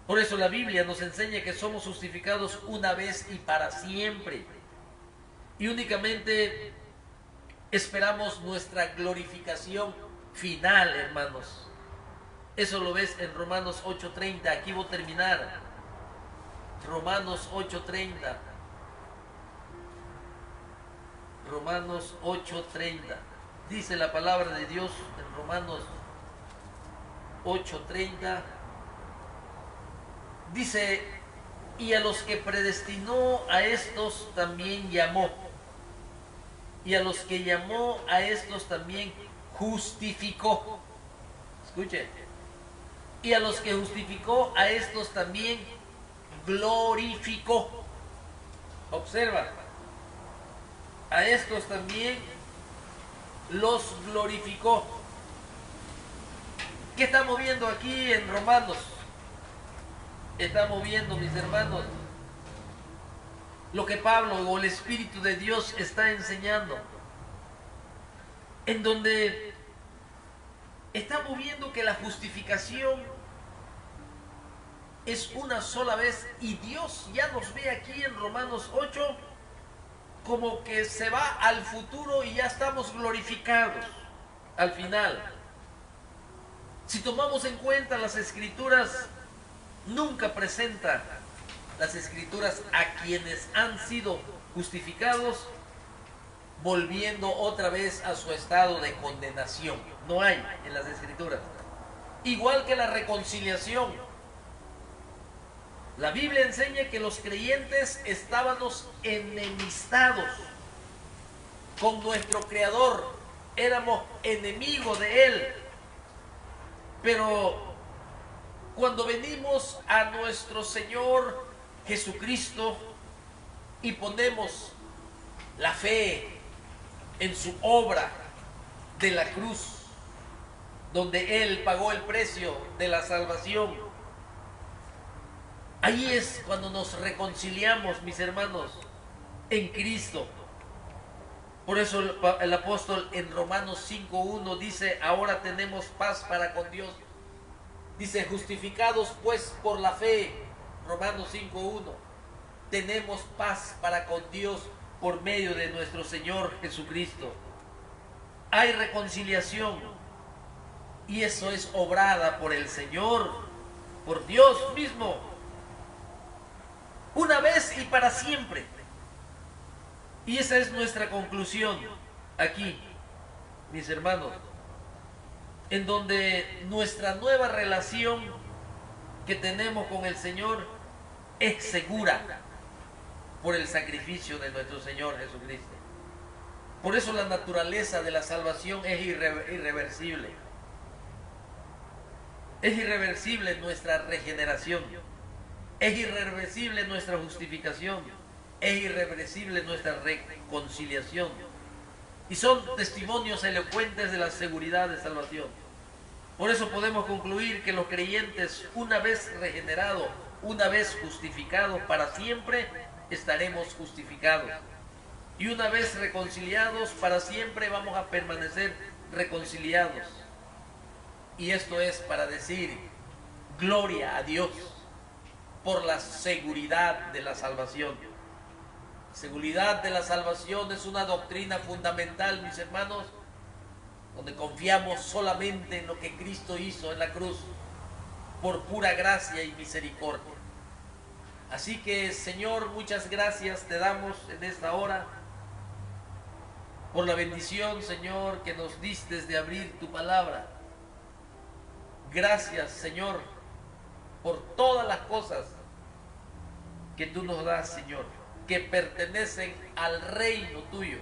Por eso la Biblia nos enseña que somos justificados una vez y para siempre. Y únicamente esperamos nuestra glorificación final, hermanos. Eso lo ves en Romanos 8:30. Aquí voy a terminar. Romanos 8:30. Romanos 8:30. Dice la palabra de Dios en Romanos 8:30. Dice, y a los que predestinó a estos también llamó. Y a los que llamó a estos también justificó. Escuche. Y a los que justificó a estos también glorificó. Observa. A estos también los glorificó. ¿Qué estamos viendo aquí en Romanos? Estamos viendo, mis hermanos, lo que Pablo o el Espíritu de Dios está enseñando, en donde estamos viendo que la justificación es una sola vez, y Dios ya nos ve aquí en Romanos 8 como que se va al futuro y ya estamos glorificados al final. Si tomamos en cuenta las Escrituras, nunca presenta las Escrituras a quienes han sido justificados volviendo otra vez a su estado de condenación. No hay en las Escrituras. Igual que la reconciliación. La Biblia enseña que los creyentes estábamos enemistados con nuestro Creador. Éramos enemigos de Él. Pero cuando venimos a nuestro Señor Jesucristo y ponemos la fe en su obra de la cruz, donde Él pagó el precio de la salvación, ahí es cuando nos reconciliamos, mis hermanos, en Cristo. Por eso el apóstol en Romanos 5:1 dice, ahora tenemos paz para con Dios. Dice, justificados pues por la fe, Romanos 5:1, tenemos paz para con Dios por medio de nuestro Señor Jesucristo. Hay reconciliación, y eso es obrada por el Señor, por Dios mismo, una vez y para siempre. Y esa es nuestra conclusión aquí, mis hermanos, en donde nuestra nueva relación que tenemos con el Señor es segura por el sacrificio de nuestro Señor Jesucristo. Por eso la naturaleza de la salvación es irreversible. Es irreversible nuestra regeneración. Es irreversible nuestra justificación. Es irreversible nuestra reconciliación. Y son testimonios elocuentes de la seguridad de salvación. Por eso podemos concluir que los creyentes, una vez regenerados, una vez justificados, para siempre estaremos justificados. Y una vez reconciliados, para siempre vamos a permanecer reconciliados. Y esto es para decir, gloria a Dios por la seguridad de la salvación. Seguridad de la salvación es una doctrina fundamental, mis hermanos, donde confiamos solamente en lo que Cristo hizo en la cruz, por pura gracia y misericordia. Así que, Señor, muchas gracias te damos en esta hora por la bendición, Señor, que nos diste de abrir tu palabra. Gracias, Señor, por todas las cosas que tú nos das, Señor, que pertenecen al reino tuyo.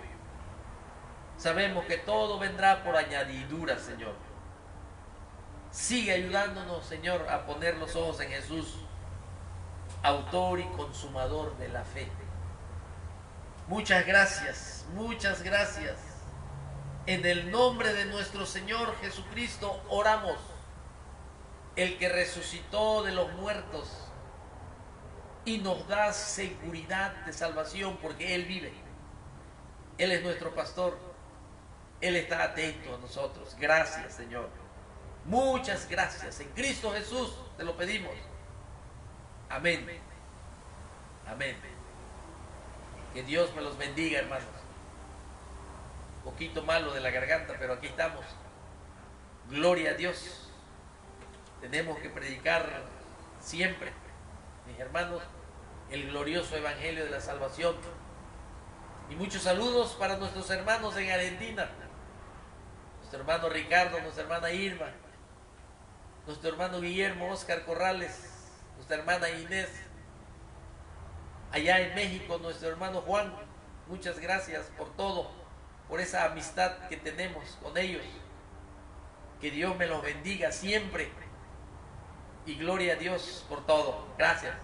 Sabemos que todo vendrá por añadidura, Señor. Sigue ayudándonos, Señor, a poner los ojos en Jesús, autor y consumador de la fe. Muchas gracias, muchas gracias. En el nombre de nuestro Señor Jesucristo oramos, el que resucitó de los muertos y nos da seguridad de salvación, porque Él vive. Él es nuestro pastor Él está atento a nosotros. Gracias, Señor. Muchas gracias. En Cristo Jesús te lo pedimos. Amén. Amén. Que Dios me los bendiga, hermanos. Un poquito malo de la garganta, pero aquí estamos. Gloria a Dios. Tenemos que predicar siempre, mis hermanos, el glorioso evangelio de la salvación. Y muchos saludos para nuestros hermanos en Argentina. Nuestro hermano Ricardo, nuestra hermana Irma, nuestro hermano Guillermo Oscar Corrales, nuestra hermana Inés. Allá en México, nuestro hermano Juan. Muchas gracias por todo, por esa amistad que tenemos con ellos. Que Dios me los bendiga siempre. Y gloria a Dios por todo. Gracias.